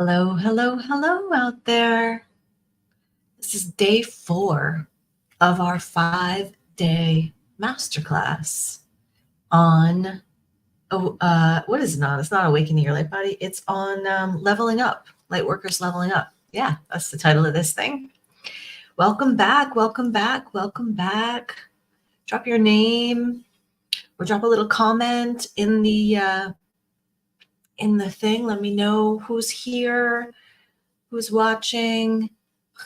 Hello, hello, hello out there. This is day 4 of our 5-day masterclass on, what is it on? It's not Awakening Your Light Body. It's on Leveling Up, Lightworkers Leveling Up. Yeah, that's the title of this thing. Welcome back, welcome back, welcome back. Drop your name or drop a little comment in the thing. Let me know who's here, who's watching,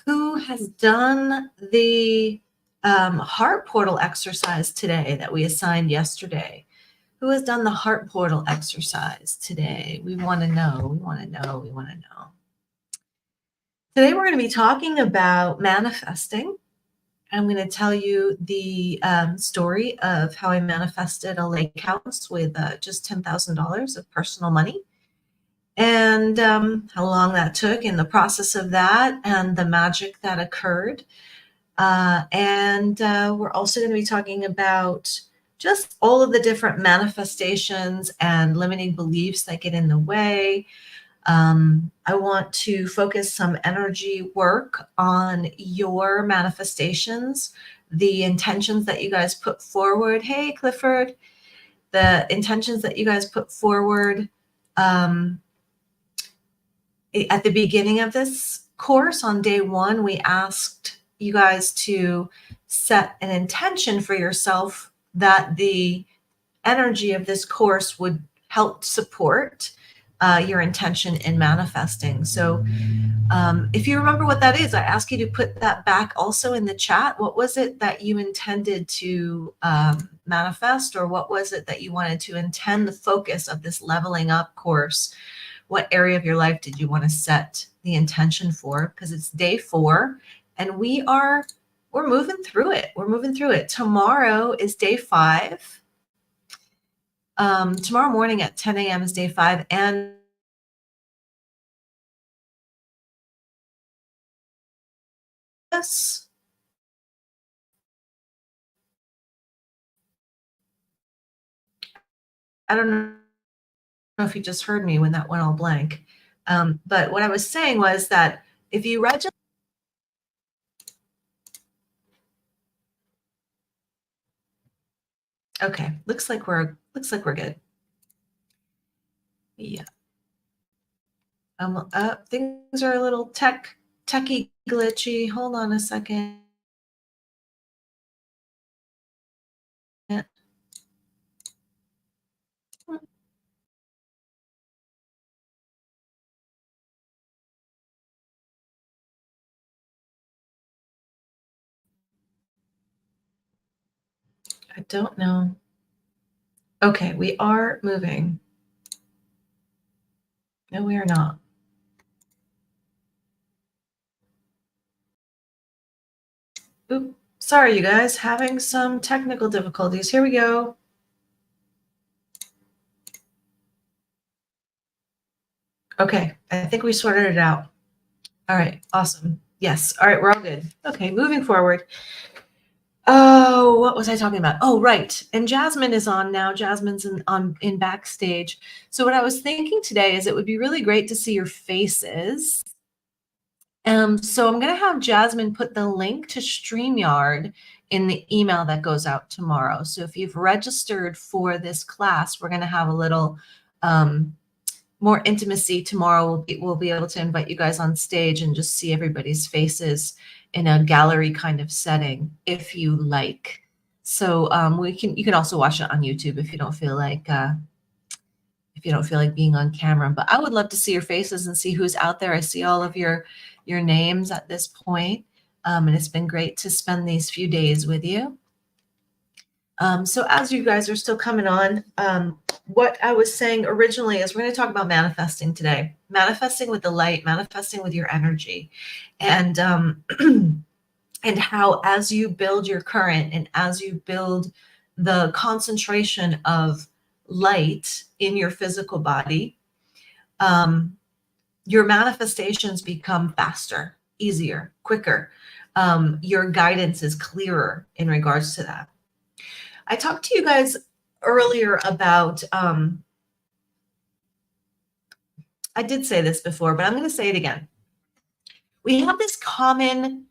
who has done the heart portal exercise today that we assigned yesterday. Who has done the heart portal exercise today? We want to know. We want to know. We want to know. Today we're going to be talking about manifesting. I'm going to tell you the story of how I manifested a lake house with just $10,000 of personal money, and how long that took in the process of that and the magic that occurred. And we're also going to be talking about just all of the different manifestations and limiting beliefs that get in the way. I want to focus some energy work on your manifestations, the intentions that you guys put forward. Hey, Clifford, the intentions that you guys put forward at the beginning of this course on day 1. We asked you guys to set an intention for yourself that the energy of this course would help support your intention in manifesting. So if you remember what that is, I ask you to put that back also in the chat. What was it that you intended to manifest, or what was it that you wanted to intend the focus of this leveling up course? What area of your life did you want to set the intention for? Because it's day 4 and we're moving through it. We're moving through it. Tomorrow is day 5. Tomorrow morning at 10 a.m. is day 5. And yes, I don't know if you just heard me when that went all blank. But what I was saying was that if you register, okay, looks like we're good. Yeah. Things are a little techie glitchy. Hold on a second. I don't know. Okay, we are moving. No, we are not. Oop, sorry, you guys, having some technical difficulties. Here we go. Okay, I think we sorted it out. All right, awesome. Yes, all right, we're all good. Okay, moving forward. Oh, what was I talking about? Oh, right. And Jasmine is on now. Jasmine's in backstage. So what I was thinking today is it would be really great to see your faces. So I'm going to have Jasmine put the link to StreamYard in the email that goes out tomorrow. So if you've registered for this class, we're going to have a little more intimacy tomorrow. We'll be able to invite you guys on stage and just see everybody's faces in a gallery kind of setting, if you like. So you can also watch it on YouTube if you don't feel like being on camera. But I would love to see your faces and see who's out there. I see all of your names at this point. And it's been great to spend these few days with you. So as you guys are still coming on, what I was saying originally is we're going to talk about manifesting today. Manifesting with the light, manifesting with your energy. And and how as you build your current and as you build the concentration of light in your physical body, your manifestations become faster, easier, quicker. Your guidance is clearer in regards to that. I talked to you guys earlier about I did say this before, but I'm going to say it again. We have this common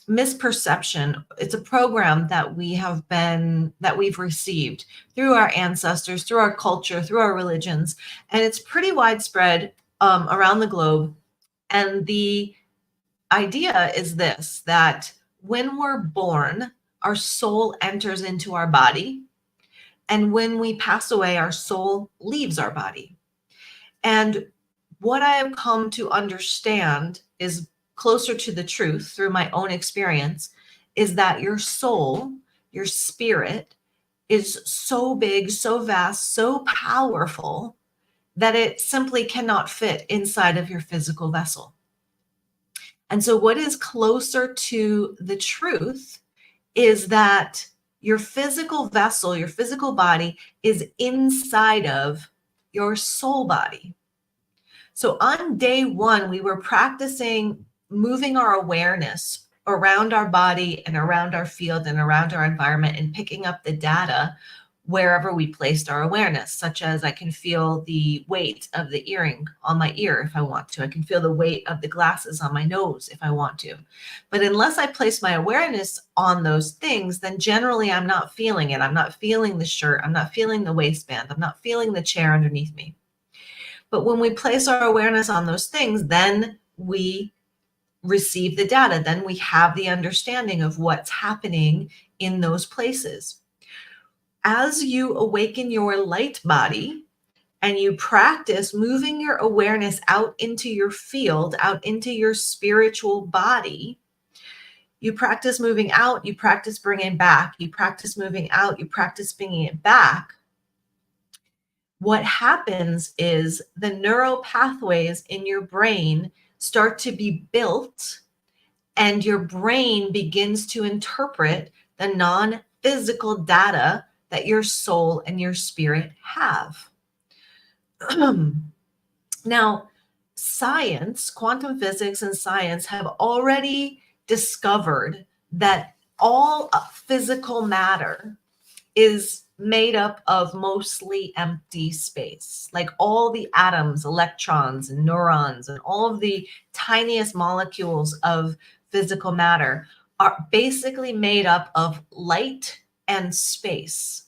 misperception. It's a program that we've received through our ancestors, through our culture, through our religions, and it's pretty widespread around the globe. And the idea is this, that when we're born, our soul enters into our body, and when we pass away, our soul leaves our body. And what I have come to understand is closer to the truth through my own experience is that your soul, your spirit, is so big, so vast, so powerful that it simply cannot fit inside of your physical vessel. And so what is closer to the truth is that your physical vessel, your physical body, is inside of your soul body. So on day one, we were practicing moving our awareness around our body and around our field and around our environment and picking up the data wherever we placed our awareness, such as I can feel the weight of the earring on my ear if I want to. I can feel the weight of the glasses on my nose if I want to. But unless I place my awareness on those things, then generally I'm not feeling it. I'm not feeling the shirt. I'm not feeling the waistband. I'm not feeling the chair underneath me. But when we place our awareness on those things, then we receive the data. Then we have the understanding of what's happening in those places. As you awaken your light body and you practice moving your awareness out into your field, out into your spiritual body, you practice moving out, you practice bringing back, you practice moving out, you practice bringing it back. What happens is the neural pathways in your brain start to be built, and your brain begins to interpret the non-physical data that your soul and your spirit have. Now, science, quantum physics and science have already discovered that all physical matter is made up of mostly empty space. Like all the atoms, electrons, and neurons, and all of the tiniest molecules of physical matter are basically made up of light and space.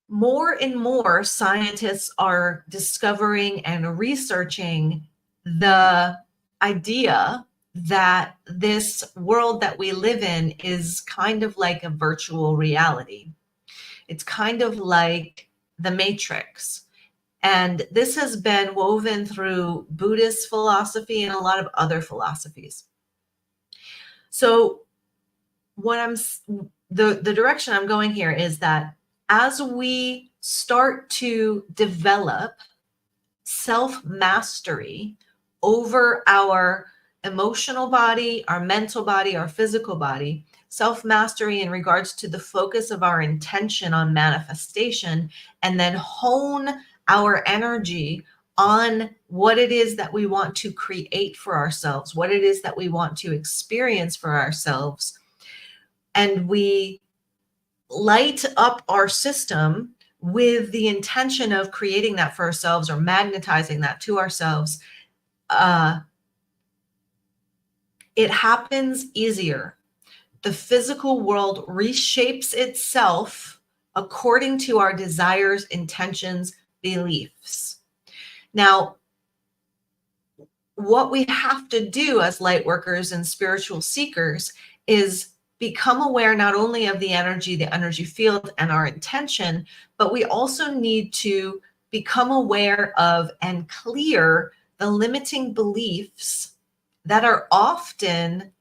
More and more scientists are discovering and researching the idea that this world that we live in is kind of like a virtual reality. It's kind of like the Matrix. And this has been woven through Buddhist philosophy and a lot of other philosophies. So the direction I'm going here is that as we start to develop self-mastery over our emotional body, our mental body, our physical body, self-mastery in regards to the focus of our intention on manifestation, and then hone our energy on what it is that we want to create for ourselves, what it is that we want to experience for ourselves. And we light up our system with the intention of creating that for ourselves or magnetizing that to ourselves. It happens easier. The physical world reshapes itself according to our desires, intentions, beliefs. Now, what we have to do as light workers and spiritual seekers is become aware not only of the energy field and our intention, but we also need to become aware of and clear the limiting beliefs that are often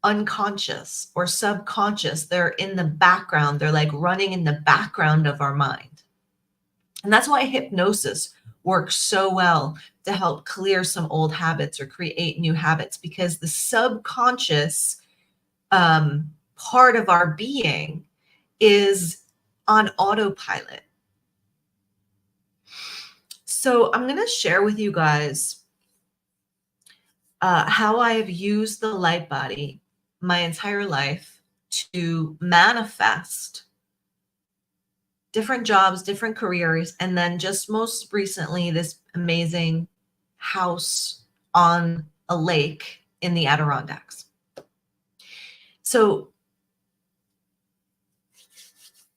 unconscious or subconscious. They're in the background. They're like running in the background of our mind. And that's why hypnosis works so well to help clear some old habits or create new habits, because the subconscious part of our being is on autopilot. So I'm going to share with you guys how I have used the light body my entire life to manifest different jobs, different careers, and then just most recently, this amazing house on a lake in the Adirondacks. So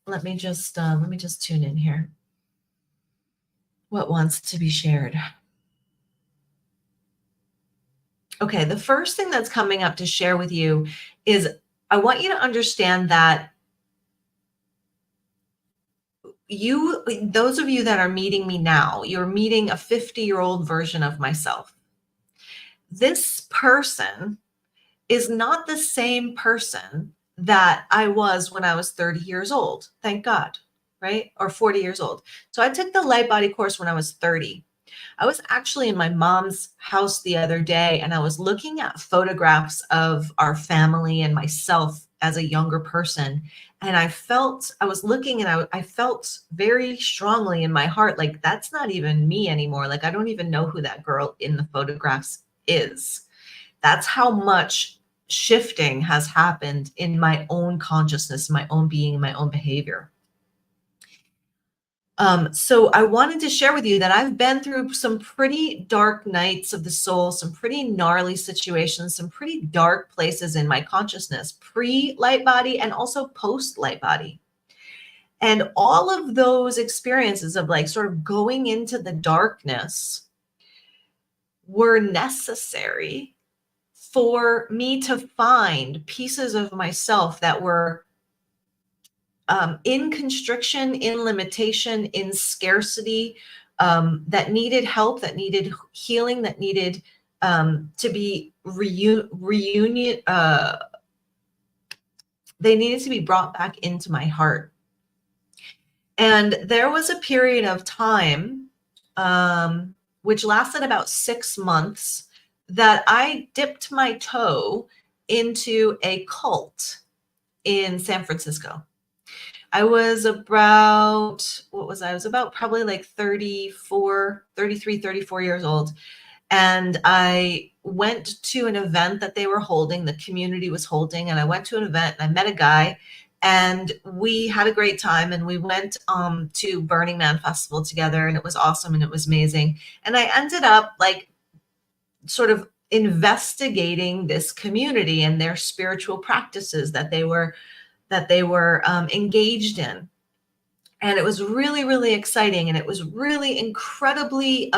let me just tune in here. What wants to be shared? Okay, the first thing that's coming up to share with you is I want you to understand that those of you that are meeting me now, you're meeting a 50-year-old version of myself. This person is not the same person that I was when I was 30 years old. Thank God, right? Or 40 years old. So I took the Light Body course when I was 30. I was actually in my mom's house the other day, and I was looking at photographs of our family and myself as a younger person. And I was looking, and I felt very strongly in my heart, like, that's not even me anymore. Like, I don't even know who that girl in the photographs is. That's how much shifting has happened in my own consciousness, my own being, my own behavior. So I wanted to share with you that I've been through some pretty dark nights of the soul, some pretty gnarly situations, some pretty dark places in my consciousness, pre-light body and also post-light body. And all of those experiences of like sort of going into the darkness were necessary for me to find pieces of myself that were in constriction, in limitation, in scarcity, that needed help, that needed healing, that needed to be reunion. They needed to be brought back into my heart. And there was a period of time, which lasted about 6 months, that I dipped my toe into a cult in San Francisco. I was about, I was about probably like 33, 34 years old. And I went to an event that they were holding, the community was holding, and I went to an event and I met a guy and we had a great time, and we went to Burning Man Festival together, and it was awesome and it was amazing. And I ended up like sort of investigating this community and their spiritual practices that they were engaged in. And it was really, really exciting. And it was really incredibly,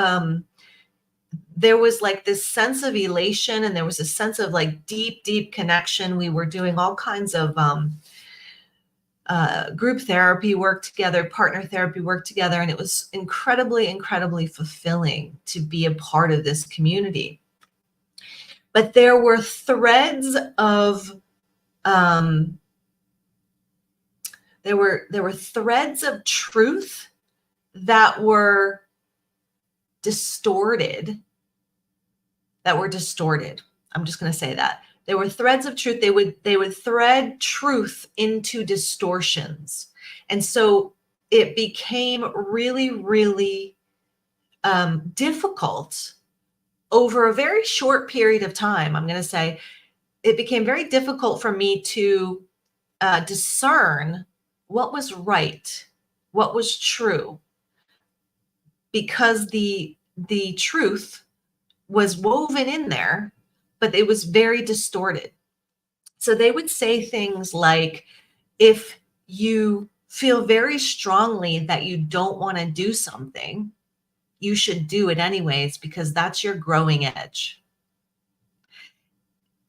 there was like this sense of elation, and there was a sense of like deep, deep connection. We were doing all kinds of group therapy work together, partner therapy work together. And it was incredibly, incredibly fulfilling to be a part of this community. But there were threads of, there were threads of truth that were distorted. I'm just going to say that. There were threads of truth. They would thread truth into distortions. And so it became really, really difficult over a very short period of time. I'm going to say it became very difficult for me to discern what was right, what was true, because the truth was woven in there, but it was very distorted. So they would say things like, if you feel very strongly that you don't want to do something, you should do it anyways, because that's your growing edge.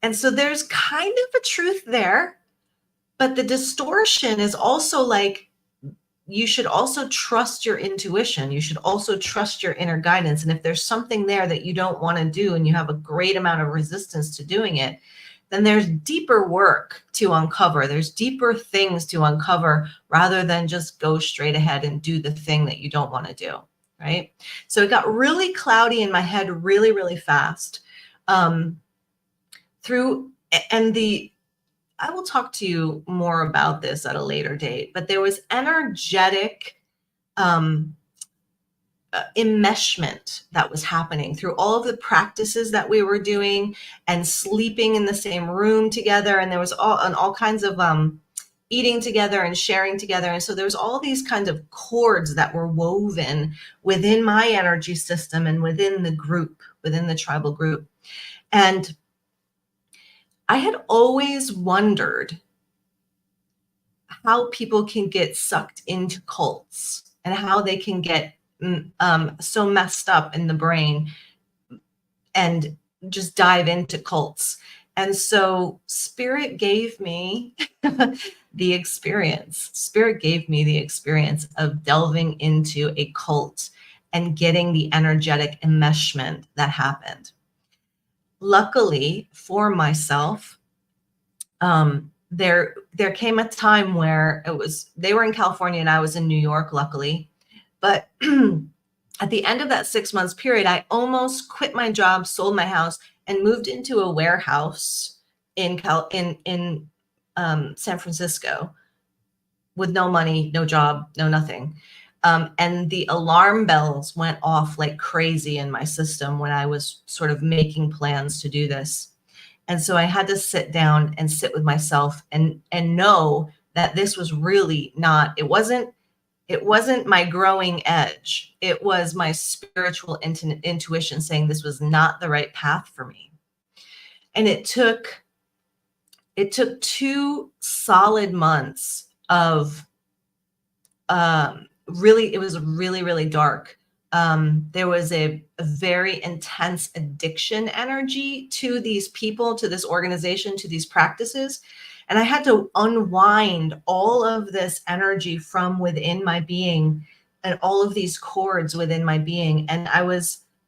And so there's kind of a truth there, but the distortion is also like, you should also trust your intuition. You should also trust your inner guidance. And if there's something there that you don't want to do and you have a great amount of resistance to doing it, then there's deeper work to uncover. There's deeper things to uncover rather than just go straight ahead and do the thing that you don't want to do, right? So it got really cloudy in my head really, really fast. I will talk to you more about this at a later date, but there was energetic enmeshment that was happening through all of the practices that we were doing and sleeping in the same room together. And there was all kinds of eating together and sharing together. And so there was all these kinds of cords that were woven within my energy system and within the group, within the tribal group. And I had always wondered how people can get sucked into cults and how they can get so messed up in the brain and just dive into cults. And so Spirit gave me the experience. Spirit gave me the experience of delving into a cult and getting the energetic enmeshment that happened. Luckily for myself, there came a time where they were in California and I was in New York, luckily. But at the end of that 6 months period, I almost quit my job, sold my house, and moved into a warehouse in San Francisco with no money, no job, no nothing. And the alarm bells went off like crazy in my system when I was sort of making plans to do this. And so I had to sit down and sit with myself and know that this was really not, it wasn't my growing edge. It was my spiritual intuition saying this was not the right path for me. And it took 2 solid months of it was really, really dark. There was a very intense addiction energy to these people, to this organization, to these practices. And I had to unwind all of this energy from within my being and all of these cords within my being. And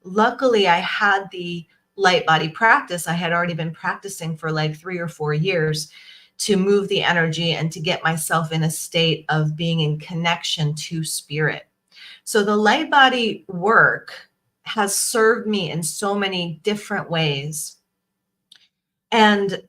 luckily I had the light body practice. I had already been practicing for like 3 or 4 years to move the energy and to get myself in a state of being in connection to spirit. So the light body work has served me in so many different ways. And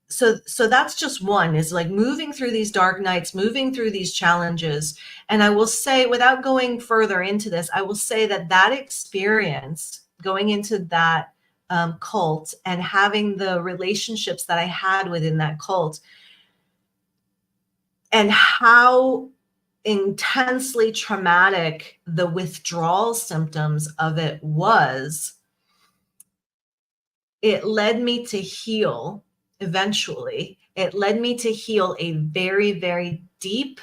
so that's just one, is like moving through these dark nights, moving through these challenges. And I will say, without going further into this, I will say that experience going into that cult and having the relationships that I had within that cult and how intensely traumatic the withdrawal symptoms of it was, it led me to heal. Eventually, it led me to heal a very, very deep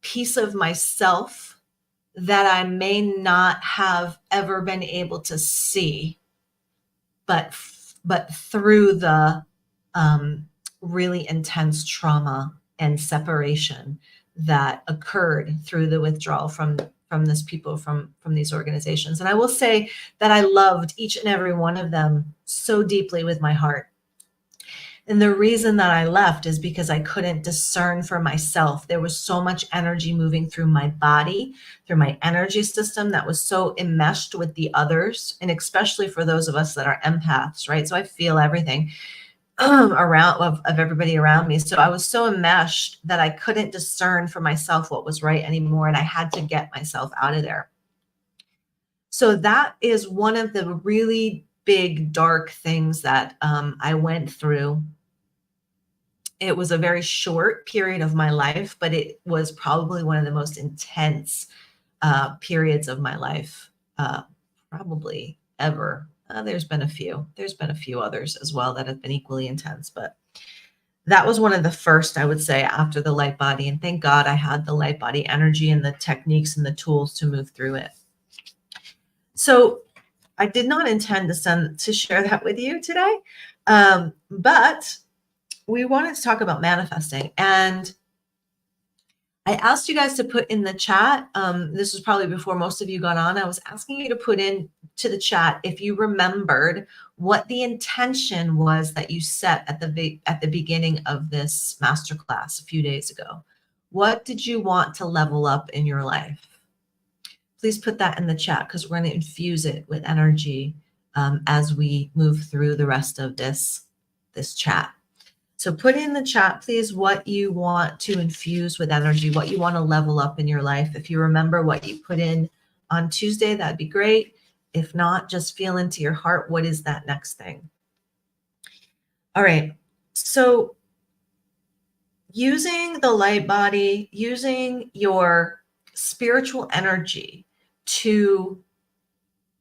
piece of myself that I may not have ever been able to see, but through the really intense trauma and separation that occurred through the withdrawal from these people, from these organizations. And I will say that I loved each and every one of them so deeply with my heart. And the reason that I left is because I couldn't discern for myself. There was so much energy moving through my body, through my energy system that was so enmeshed with the others. And especially for those of us that are empaths, right? So I feel everything around of everybody around me. So I was so enmeshed that I couldn't discern for myself what was right anymore. And I had to get myself out of there. So that is one of the really big, dark things that I went through. It was a very short period of my life, but it was probably one of the most intense periods of my life, probably ever. There's been a few others as well that have been equally intense, but that was one of the first, I would say, after the light body. And thank God I had the light body energy and the techniques and the tools to move through it. So I did not intend to share that with you today, but we wanted to talk about manifesting. And I asked you guys to put in the chat. This was probably before most of you got on. I was asking you to put in to the chat if you remembered what the intention was that you set at the beginning of this masterclass a few days ago. What did you want to level up in your life? Please put that in the chat, because we're going to infuse it with energy as we move through the rest of this chat. So put in the chat, please, what you want to infuse with energy, what you want to level up in your life. If you remember what you put in on Tuesday, that'd be great. If not, just feel into your heart. What is that next thing? All right. So using the light body, using your spiritual energy to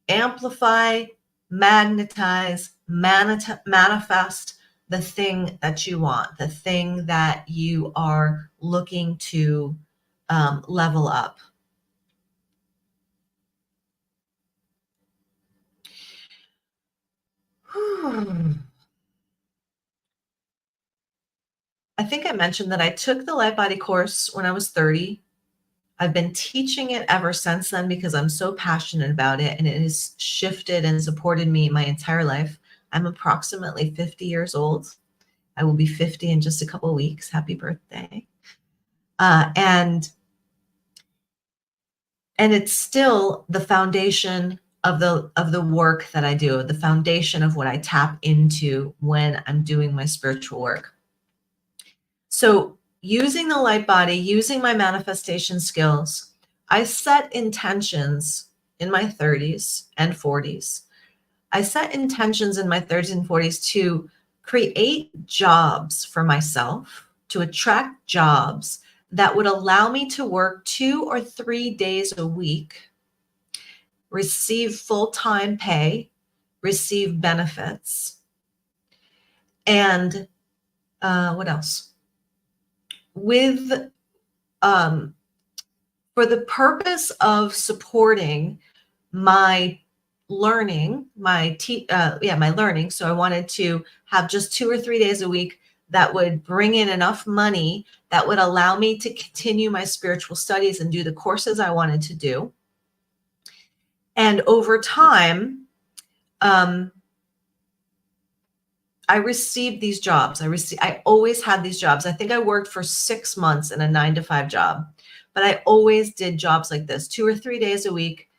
amplify, magnetize, manifest the thing that you want, the thing that you are looking to level up. I think I mentioned that I took the Light Body course when I was 30. I've been teaching it ever since then because I'm so passionate about it, and it has shifted and supported me my entire life. I'm approximately 50 years old. I will be 50 in just a couple of weeks. Happy birthday. And it's still the foundation of the work that I do, the foundation of what I tap into when I'm doing my spiritual work. So using the light body, using my manifestation skills, I set intentions in my 30s and 40s. I set intentions in my 30s and 40s to create jobs for myself, to attract jobs that would allow me to work 2 or 3 days a week, receive full-time pay, receive benefits, and what else? With for the purpose of supporting my learning, my learning. So I wanted to have just 2 or 3 days a week that would bring in enough money that would allow me to continue my spiritual studies and do the courses I wanted to do. And over time, I received these jobs. I always had these jobs. I think I worked for 6 months in a 9-to-5 job, but I always did jobs like this, 2 or 3 days a week,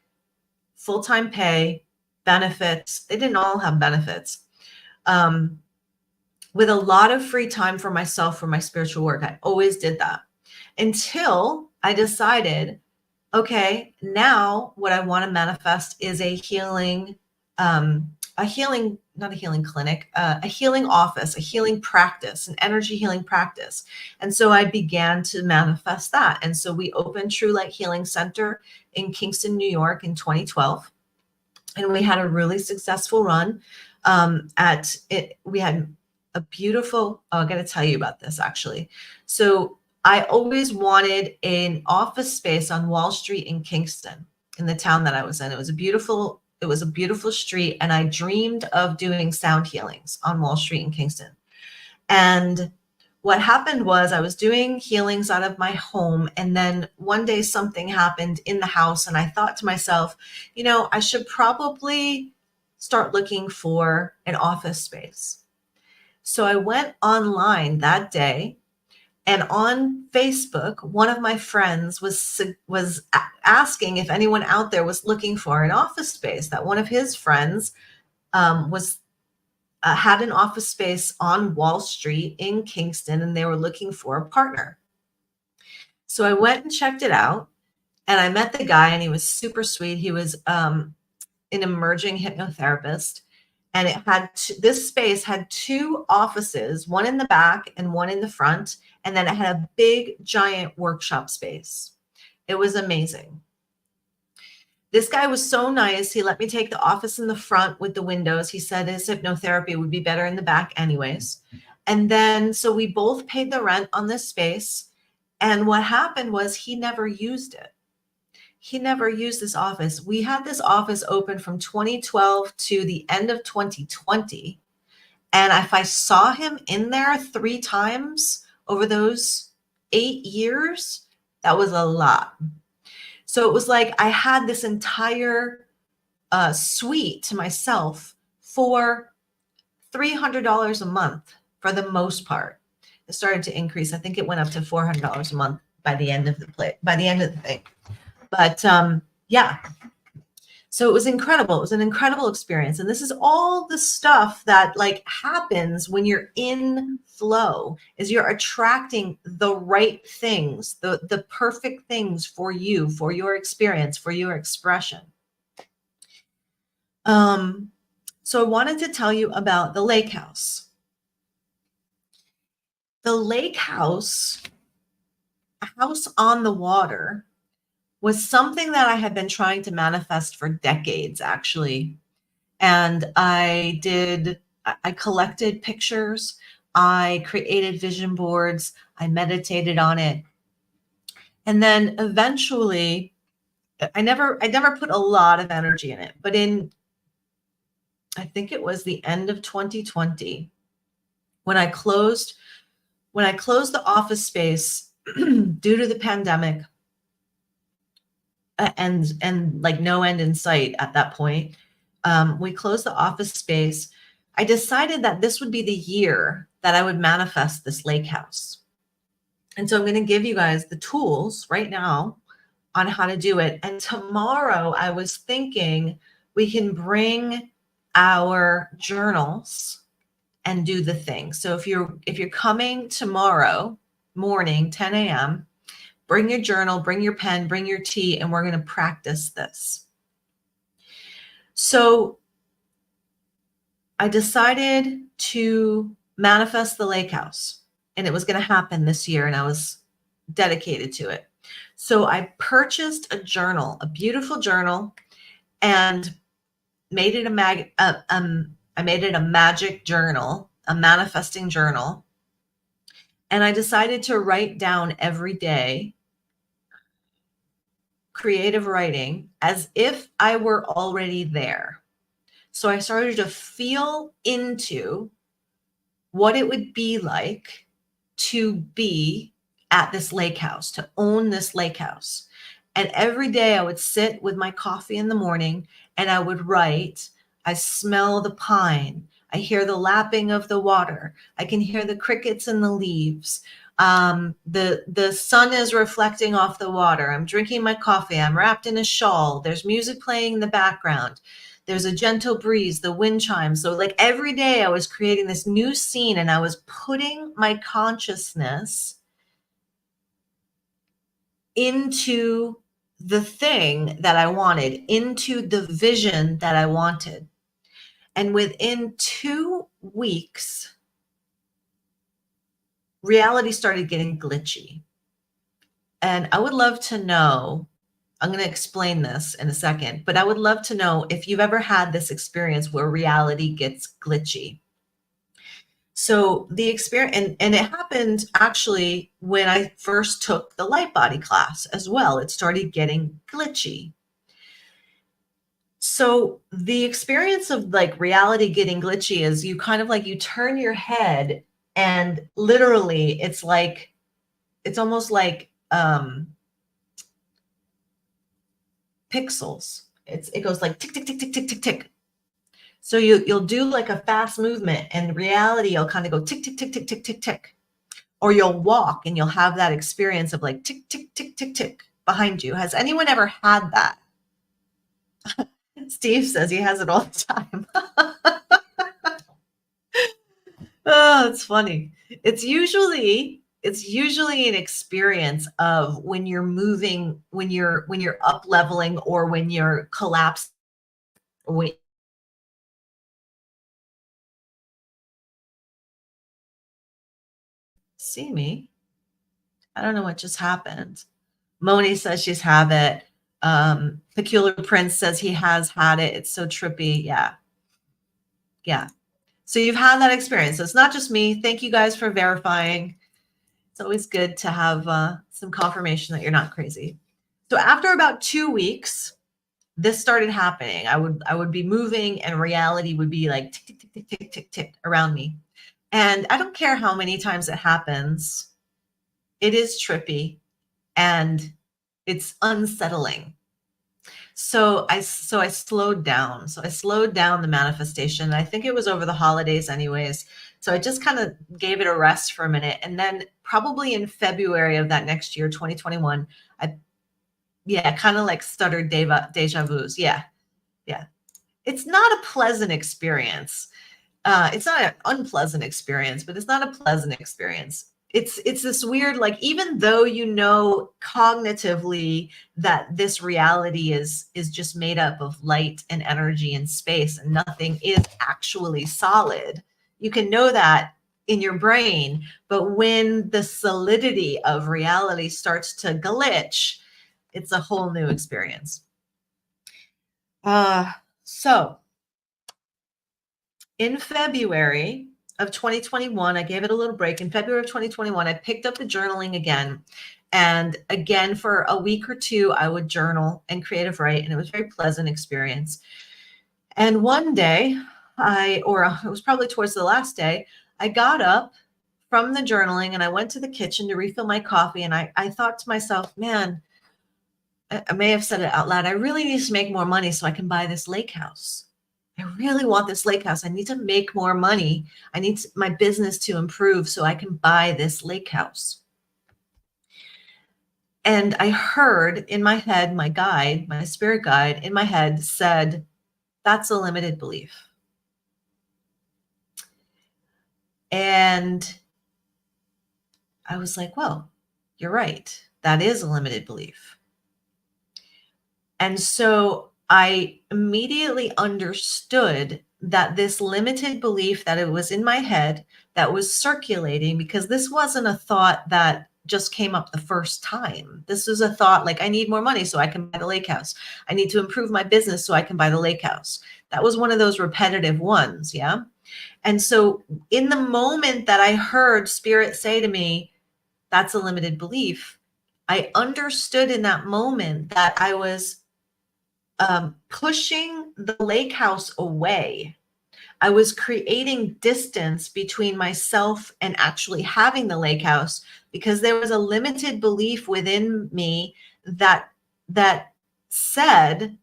full-time pay, benefits. They didn't all have benefits. With a lot of free time for myself, for my spiritual work. I always did that until I decided, okay, now what I want to manifest is a healing clinic, a healing office, a healing practice, an energy healing practice. And so I began to manifest that. And so we opened True Light Healing Center in Kingston, New York in 2012. And we had a really successful run at it. We had a beautiful, I got to tell you about this actually. So I always wanted an office space on Wall Street in Kingston, in the town that I was in. It was a beautiful street, and I dreamed of doing sound healings on Wall Street in Kingston. And what happened was I was doing healings out of my home, and then one day something happened in the house, and I thought to myself, I should probably start looking for an office space. So I went online that day, and on Facebook, one of my friends was asking if anyone out there was looking for an office space. That one of his friends had an office space on Wall Street in Kingston, and they were looking for a partner. So I went and checked it out, and I met the guy, and he was super sweet. He was an emerging hypnotherapist. And it had this space had 2 offices, one in the back and one in the front. And then it had a big, giant workshop space. It was amazing. This guy was so nice. He let me take the office in the front with the windows. He said his hypnotherapy would be better in the back anyways. And then, so we both paid the rent on this space. And what happened was he never used it. He never used this office. We had this office open from 2012 to the end of 2020. And if I saw him in there 3 times over those 8 years, that was a lot. So it was like I had this entire suite to myself for $300 a month for the most part. It started to increase. I think it went up to $400 a month by the end of the thing. But yeah, So it was incredible. It was an incredible experience. And this is all the stuff that like happens when you're in flow, is you're attracting the right things, the perfect things for you, for your experience, for your expression. So I wanted to tell you about the lake house. The lake house, a house on the water, was something that I had been trying to manifest for decades, actually. And I collected pictures, I created vision boards, I meditated on it. And then eventually, I never put a lot of energy in it, but I think it was the end of 2020, when I closed the office space due to the pandemic, and like no end in sight at that point. We closed the office space. I decided that this would be the year that I would manifest this lake house. And so I'm going to give you guys the tools right now on how to do it. And tomorrow I was thinking we can bring our journals and do the thing. So if you're coming tomorrow morning, 10 a.m., bring your journal, bring your pen, bring your tea, and we're going to practice this. So I decided to manifest the lake house, and it was going to happen this year, and I was dedicated to it. So I purchased a journal, a beautiful journal, and made it I made it a magic journal, a manifesting journal. And I decided to write down every day creative writing as if I were already there. So I started to feel into what it would be like to be at this lake house, to own this lake house. And every day I would sit with my coffee in the morning and I would write. I smell the pine. I hear the lapping of the water. I can hear the crickets in the leaves. The sun is reflecting off the water. I'm drinking my coffee. I'm wrapped in a shawl. There's music playing in the background. There's a gentle breeze, the wind chimes. So like every day I was creating this new scene, and I was putting my consciousness into the thing that I wanted, into the vision that I wanted. And within 2 weeks, reality started getting glitchy. And I would love to know, I'm going to explain this in a second, but I would love to know if you've ever had this experience where reality gets glitchy. So the experience, and it happened actually when I first took the light body class as well. It started getting glitchy. So the experience of like reality getting glitchy is you kind of like, you turn your head and literally it's almost like pixels. It goes like tick, tick, tick, tick, tick, tick, tick. So you'll do like a fast movement, and reality, you'll kind of go tick, tick, tick, tick, tick, tick, tick. Or you'll walk and you'll have that experience of like tick, tick, tick, tick, tick behind you. Has anyone ever had that? Steve says he has it all the time. Oh, it's funny. It's usually an experience of when you're moving, when you're up leveling, or when you're collapsed. See me? I don't know what just happened. Moni says she's had it. Peculiar Prince says he has had it. It's so trippy. Yeah. Yeah. So you've had that experience. So it's not just me. Thank you guys for verifying. It's always good to have some confirmation that you're not crazy. So after about 2 weeks, this started happening. I would be moving, and reality would be like tick, tick, tick, tick, tick, tick, tick around me. And I don't care how many times it happens. It is trippy and it's unsettling. So I slowed down. So I slowed down the manifestation. I think it was over the holidays anyways. So I just kind of gave it a rest for a minute. And then probably in February of that next year, 2021, kind of like stuttered deja vus. Yeah. it's not a pleasant experience. It's not an unpleasant experience, but it's not a pleasant experience. It's this weird, like, even though you know cognitively that this reality is just made up of light and energy and space and nothing is actually solid, you can know that in your brain. But when the solidity of reality starts to glitch, it's a whole new experience. So in February of 2021, I gave it a little break. In February of 2021, I picked up the journaling again. And again, for a week or two, I would journal and creative write, and it was a very pleasant experience. And one day, it was probably towards the last day, I got up from the journaling and I went to the kitchen to refill my coffee. And I thought to myself, man, I may have said it out loud, I really need to make more money so I can buy this lake house. I really want this lake house. I need to make more money. I need my business to improve so I can buy this lake house. And I heard in my head, my guide, my spirit guide in my head said, that's a limited belief. And I was like, well, you're right. That is a limited belief. And so I immediately understood that this limited belief that it was in my head that was circulating, because this wasn't a thought that just came up the first time. This was a thought like, I need more money so I can buy the lake house. I need to improve my business so I can buy the lake house. That was one of those repetitive ones. Yeah. And so in the moment that I heard Spirit say to me, that's a limited belief, I understood in that moment that I was pushing the lake house away. I was creating distance between myself and actually having the lake house, because there was a limited belief within me that said,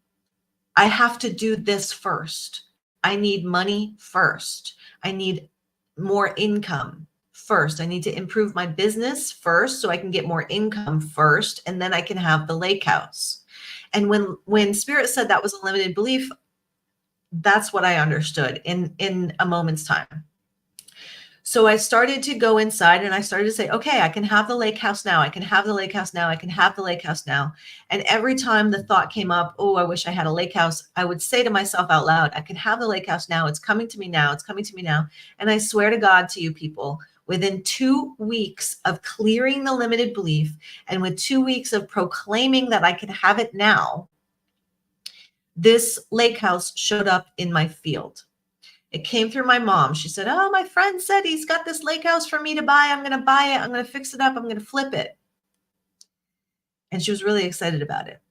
I have to do this first. I need money first. I need more income first. I need to improve my business first so I can get more income first, and then I can have the lake house. And when Spirit said that was a limited belief, that's what I understood in a moment's time. So I started to go inside and I started to say, okay, I can have the lake house now. I can have the lake house now. I can have the lake house now. And every time the thought came up, oh, I wish I had a lake house, I would say to myself out loud, I can have the lake house now. It's coming to me now. It's coming to me now. And I swear to God, to you people, within 2 weeks of clearing the limited belief and with 2 weeks of proclaiming that I can have it now, this lake house showed up in my field. It came through my mom. She said, oh, my friend said he's got this lake house for me to buy. I'm going to buy it. I'm going to fix it up. I'm going to flip it. And she was really excited about it.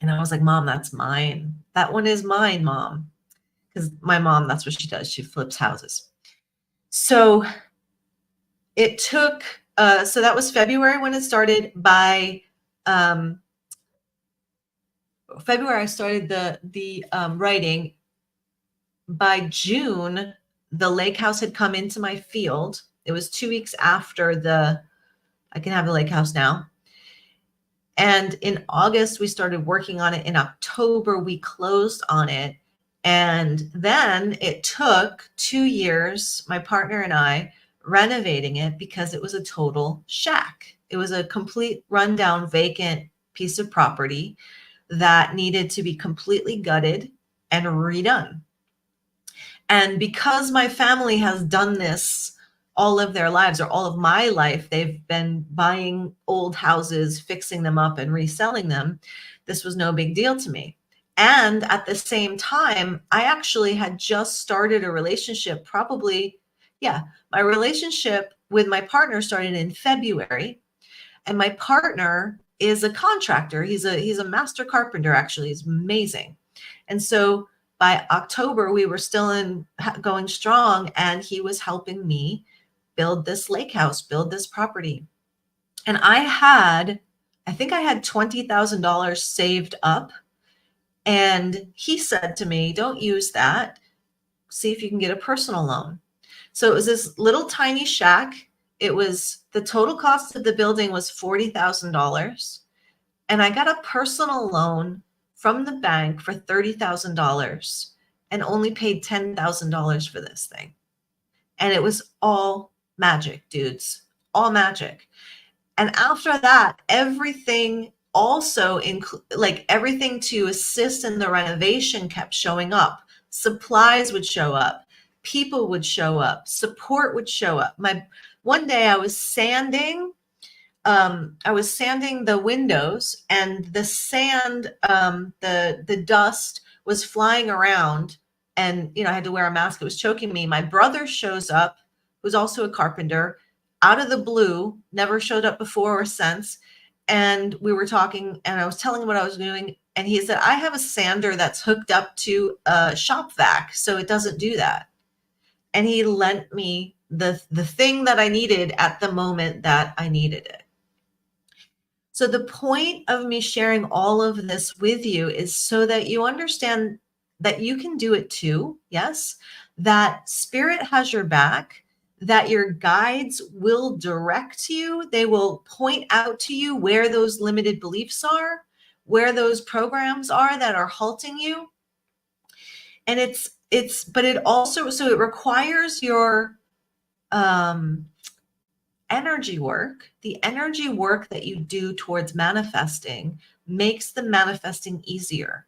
And I was like, Mom, that's mine. That one is mine, Mom. Because my mom, that's what she does. She flips houses. So it took, so that was February when it started. By February, I started the writing. By June, the lake house had come into my field. It was 2 weeks after I can have the lake house now. And in August, we started working on it. In October, we closed on it. And then it took 2 years, my partner and I, renovating it because it was a total shack. It was a complete rundown, vacant piece of property that needed to be completely gutted and redone. And because my family has done this all of their lives, or all of my life, they've been buying old houses, fixing them up and reselling them. This was no big deal to me. And at the same time, I actually had just started a relationship, my relationship with my partner started in February. And my partner is a contractor. He's a master carpenter, actually. He's amazing. And so by October, we were still going strong, and he was helping me build this lake house, build this property. And I think I had $20,000 saved up. And he said to me, don't use that. See if you can get a personal loan. So it was this little tiny shack. The total cost of the building was $40,000. And I got a personal loan from the bank for $30,000 and only paid $10,000 for this thing. And it was all magic, dudes, all magic. And after that, everything also like everything to assist in the renovation kept showing up. Supplies would show up, people would show up, support would show up. One day I was sanding the windows, and the sand, the dust was flying around, and I had to wear a mask. It was choking me. My brother shows up, who's also a carpenter, out of the blue, never showed up before or since. And we were talking, and I was telling him what I was doing, and he said, I have a sander that's hooked up to a shop vac, so it doesn't do that. And he lent me the thing that I needed at the moment that I needed it. So the point of me sharing all of this with you is so that you understand that you can do it too. Yes, that spirit has your back, that your guides will direct you. They will point out to you where those limited beliefs are, where those programs are that are halting you. And but it also, so it requires your, energy work. The energy work that you do towards manifesting makes the manifesting easier.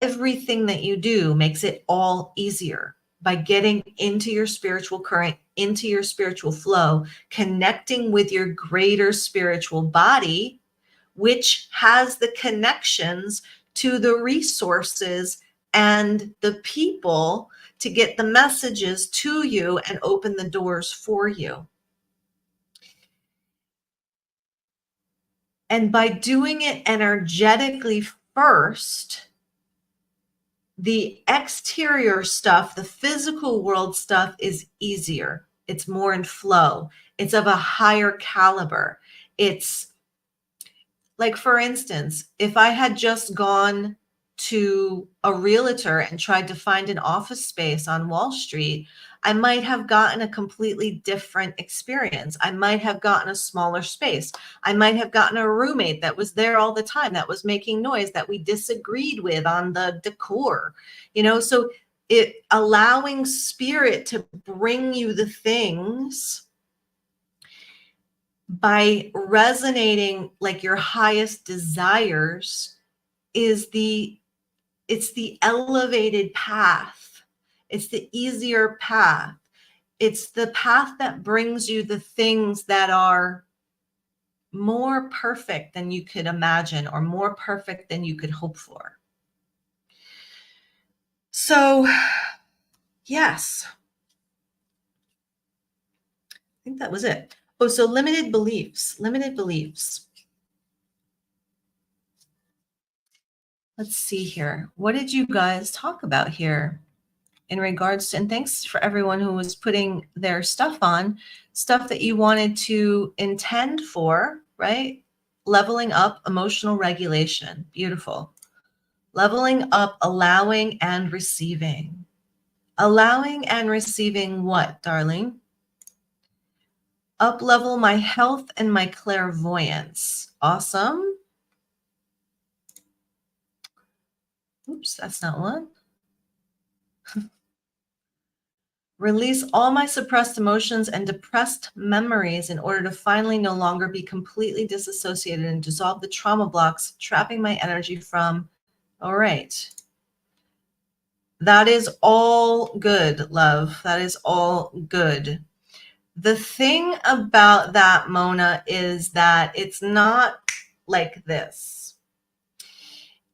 Everything that you do makes it all easier by getting into your spiritual current, into your spiritual flow, connecting with your greater spiritual body, which has the connections to the resources and the people to get the messages to you and open the doors for you. And by doing it energetically first, the exterior stuff, the physical world stuff is easier. It's more in flow. It's of a higher caliber. It's like, for instance, if I had just gone to a realtor and tried to find an office space on Wall Street, I might have gotten a completely different experience. I might have gotten a smaller space. I might have gotten a roommate that was there all the time, that was making noise, that we disagreed with on the decor, so it allowing spirit to bring you the things by resonating like your highest desires it's the elevated path. It's the easier path. It's the path that brings you the things that are more perfect than you could imagine, or more perfect than you could hope for. So, yes, I think that was it. Oh, so limited beliefs. Let's see here. What did you guys talk about here in regards to, and thanks for everyone who was putting their stuff on, stuff that you wanted to intend for, right? Leveling up, emotional regulation. Beautiful. Leveling up, allowing and receiving. Allowing and receiving what, darling? Up level my health and my clairvoyance. Awesome. Oops, that's not one. Release all my suppressed emotions and depressed memories in order to finally no longer be completely disassociated and dissolve the trauma blocks trapping my energy from. All right. That is all good, love. That is all good. The thing about that, Mona, is that it's not like this.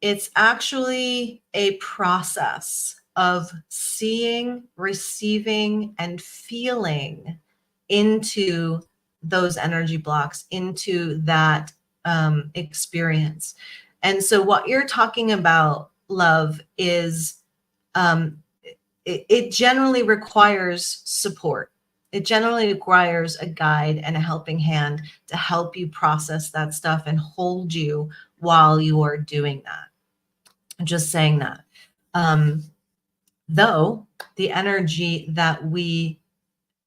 It's actually a process of seeing, receiving, and feeling into those energy blocks, into that experience. And so what you're talking about, love, is it generally requires support. It generally requires a guide and a helping hand to help you process that stuff and hold you while you are doing that. I'm just saying that. Though the energy that we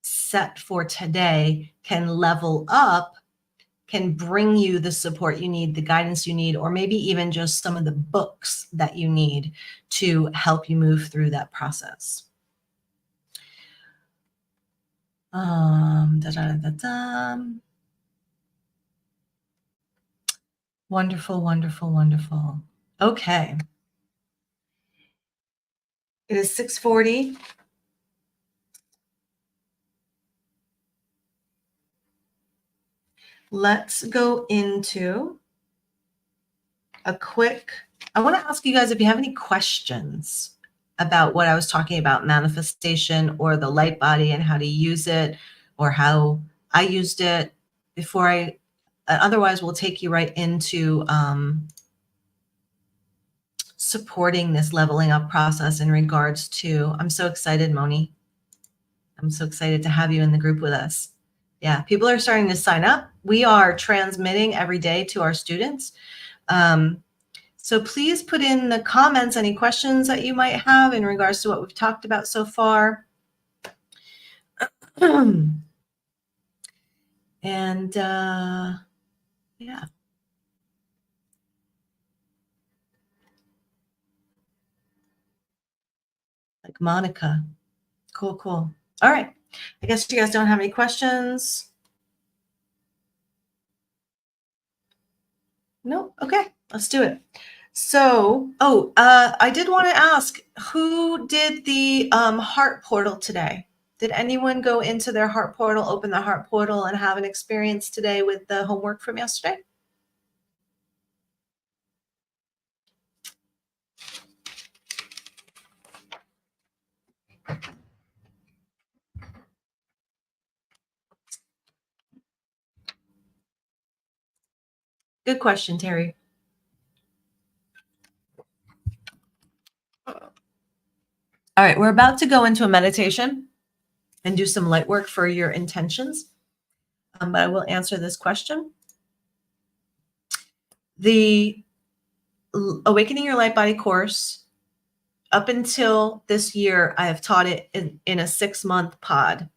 set for today can level up can bring you the support you need, the guidance you need, or maybe even just some of the books that you need to help you move through that process. Wonderful, wonderful, wonderful. Okay. It is 6:40. Let's go into a quick, I want to ask you guys if you have any questions about what I was talking about, manifestation or the light body and how to use it, or how I used it before otherwise we'll take you right into supporting this leveling up process in regards to, I'm so excited, Moni. I'm so excited to have you in the group with us. Yeah, people are starting to sign up. We are transmitting every day to our students. So please put in the comments any questions that you might have in regards to what we've talked about so far. And yeah. Like Monica. Cool, cool. All right. I guess you guys don't have any questions. No? Okay, let's do it. So, I did want to ask, who did the heart portal today? Did anyone go into their heart portal, open the heart portal, and have an experience today with the homework from yesterday? Good question, Terry. All right, we're about to go into a meditation and do some light work for your intentions, but I will answer this question. The Awakening Your Light Body course, up until this year, I have taught it in a 6-month pod.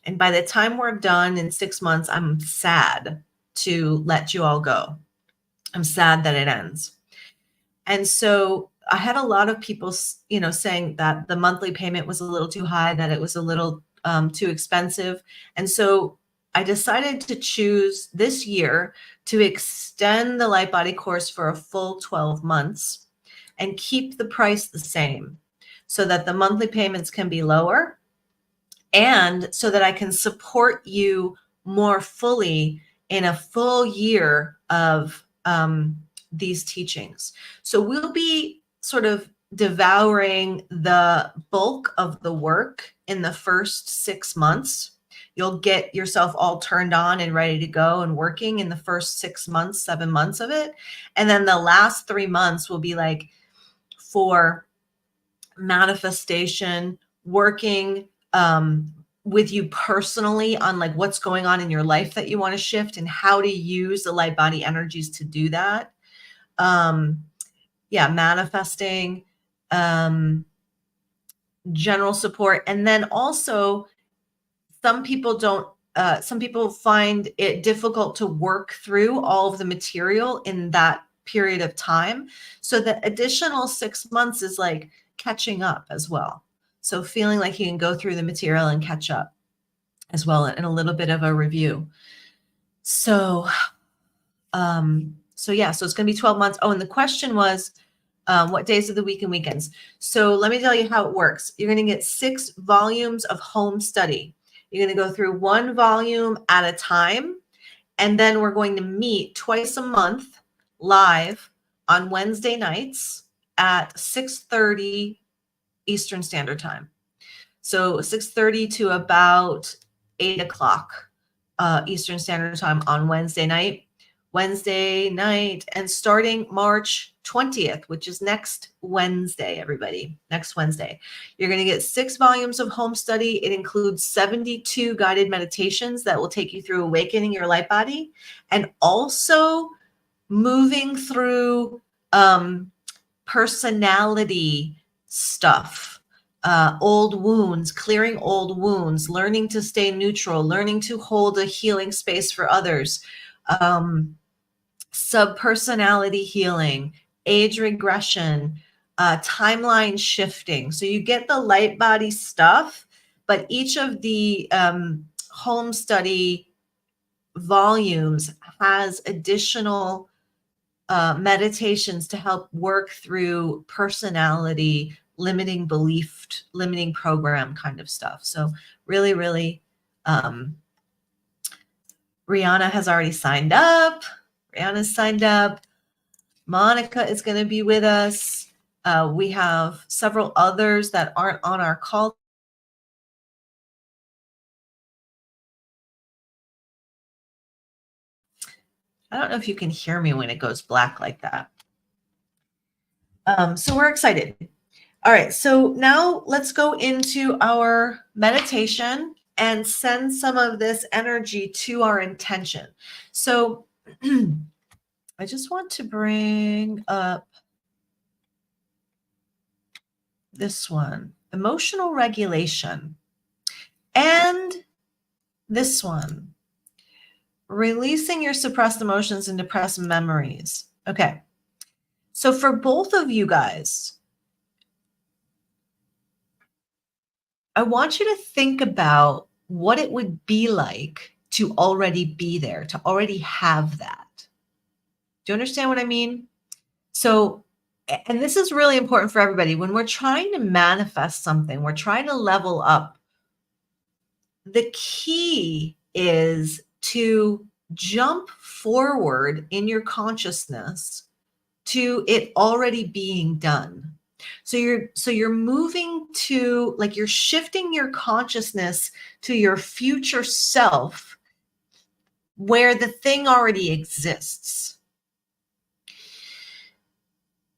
And by the time we're done in 6 months, I'm sad to let you all go. I'm sad that it ends. And so I had a lot of people, saying that the monthly payment was a little too high, that it was a little too expensive. And so I decided to choose this year to extend the Light Body course for a full 12 months and keep the price the same so that the monthly payments can be lower and so that I can support you more fully in a full year of these teachings. So we'll be sort of devouring the bulk of the work in the first 6 months. You'll get yourself all turned on and ready to go and working in the first 6 months, 7 months of it. And then the last 3 months will be like for manifestation, working with you personally on like what's going on in your life that you want to shift and how to use the light body energies to do that. Manifesting, general support. And then also some people find it difficult to work through all of the material in that period of time. So the additional 6 months is like catching up as well. So feeling like you can go through the material and catch up as well, and a little bit of a review. So it's going to be 12 months. Oh, and the question was, what days of the week and weekends? So let me tell you how it works. You're going to get 6 volumes of home study. You're going to go through 1 volume at a time. And then we're going to meet twice a month live on Wednesday nights at 6:30 Eastern Standard Time. So 6:30 to about 8 o'clock Eastern Standard Time on Wednesday night, and starting March 20th, which is next Wednesday, everybody, next Wednesday, you're going to get 6 volumes of home study. It includes 72 guided meditations that will take you through awakening your light body and also moving through personality stuff, old wounds, clearing old wounds, learning to stay neutral, learning to hold a healing space for others, subpersonality healing, age regression, timeline shifting. So you get the light body stuff, but each of the home study volumes has additional meditations to help work through personality, limiting belief, limiting program kind of stuff. So really, really, Rihanna has already signed up. Rihanna's signed up. Monica is going to be with us. We have several others that aren't on our call. I don't know if you can hear me when it goes black like that. So we're excited. All right, so now let's go into our meditation and send some of this energy to our intention. So I just want to bring up this one, emotional regulation, and this one, releasing your suppressed emotions and depressed memories. Okay, so for both of you guys, I want you to think about what it would be like to already be there, to already have that. Do you understand what I mean? So, and this is really important for everybody. When we're trying to manifest something, we're trying to level up, the key is to jump forward in your consciousness to it already being done. So you're moving to, like, you're shifting your consciousness to your future self where the thing already exists.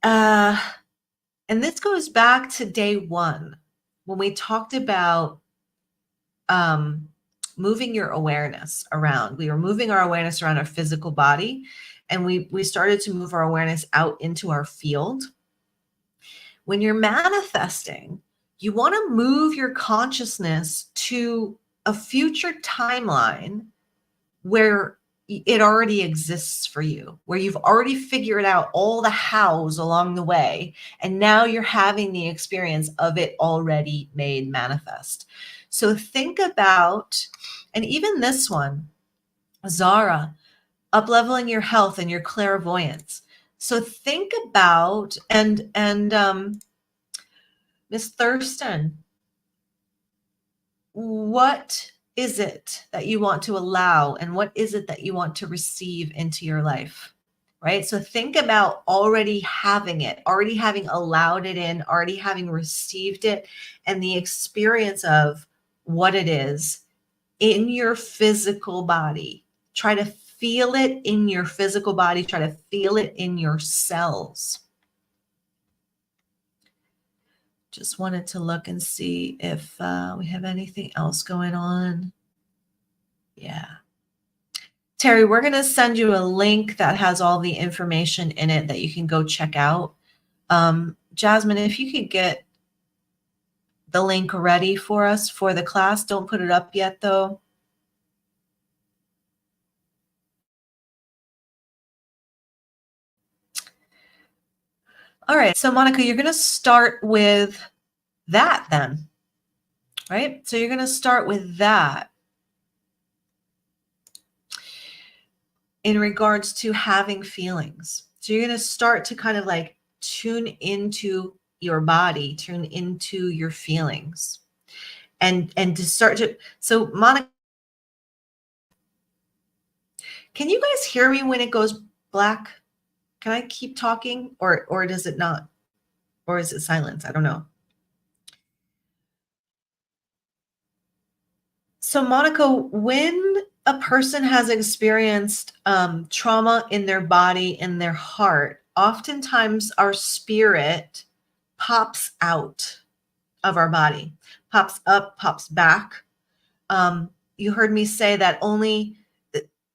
And this goes back to day one when we talked about moving your awareness around. We were moving our awareness around our physical body, and we started to move our awareness out into our field. When you're manifesting, you want to move your consciousness to a future timeline where it already exists for you, where you've already figured out all the hows along the way, and now you're having the experience of it already made manifest. So think about, and even this one, Zara, up-leveling your health and your clairvoyance. So think about, and Miss Thurston, what is it that you want to allow, and what is it that you want to receive into your life, right? So think about already having it, already having allowed it in, already having received it, and the experience of what it is in your physical body. Try to feel it in your physical body. Try to feel it in your cells. Just wanted to look and see if we have anything else going on. Yeah. Terry, we're going to send you a link that has all the information in it that you can go check out. Jasmine, if you could get the link ready for us for the class. Don't put it up yet, though. All right. So, Monica, you're going to start with that then, right? So you're going to start with that in regards to having feelings. So you're going to start to kind of like tune into your body, tune into your feelings, and to start to, so Monica, can you guys hear me when it goes black? Can I keep talking, or does it not? Or is it silence? I don't know. So Monica, when a person has experienced trauma in their body, in their heart, oftentimes our spirit pops out of our body, pops up, pops back. You heard me say that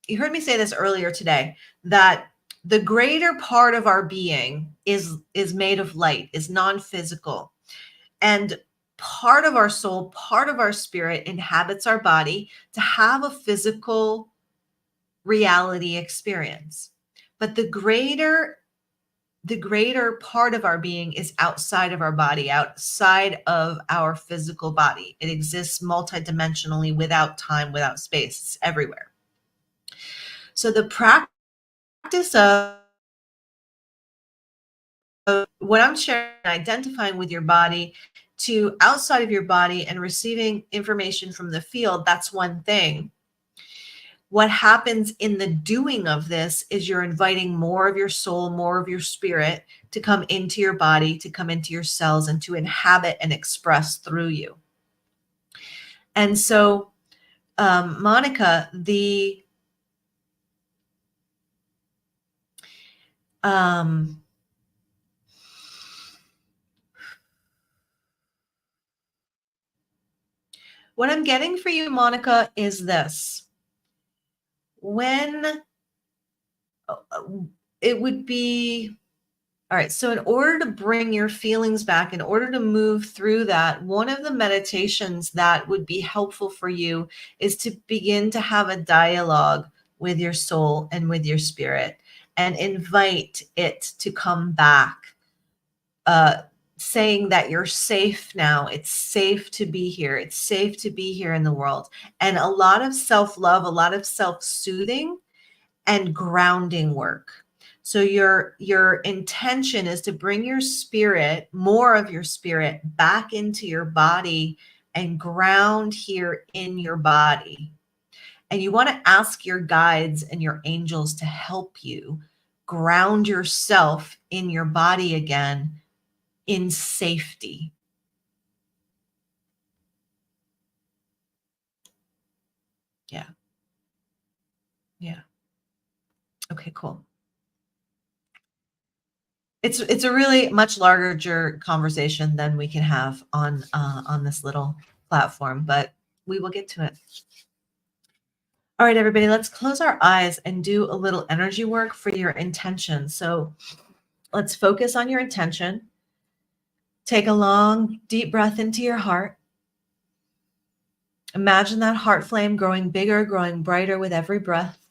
you heard me say this earlier today, that the greater part of our being is made of light, is non-physical. And part of our soul, part of our spirit inhabits our body to have a physical reality experience. But the greater part of our being is outside of our body, outside of our physical body. It exists multidimensionally, without time, without space. It's everywhere. So the practice of what I'm sharing, identifying with your body to outside of your body and receiving information from the field, that's one thing. What happens in the doing of this is you're inviting more of your soul, more of your spirit to come into your body, to come into your cells, and to inhabit and express through you. And so, Monica, what I'm getting for you, Monica, is this. When it would be, all right, so in order to bring your feelings back, in order to move through that, one of the meditations that would be helpful for you is to begin to have a dialogue with your soul and with your spirit and invite it to come back, saying that you're safe now. It's safe to be here. It's safe to be here in the world. And a lot of self-love, a lot of self-soothing and grounding work. So your intention is to bring your spirit, more of your spirit, back into your body and ground here in your body. And you want to ask your guides and your angels to help you ground yourself in your body again in safety. Yeah. Yeah. Okay, cool. It's a really much larger conversation than we can have on this little platform, but we will get to it. All right, everybody, let's close our eyes and do a little energy work for your intention. So let's focus on your intention. Take a long, deep breath into your heart. Imagine that heart flame growing bigger, growing brighter with every breath,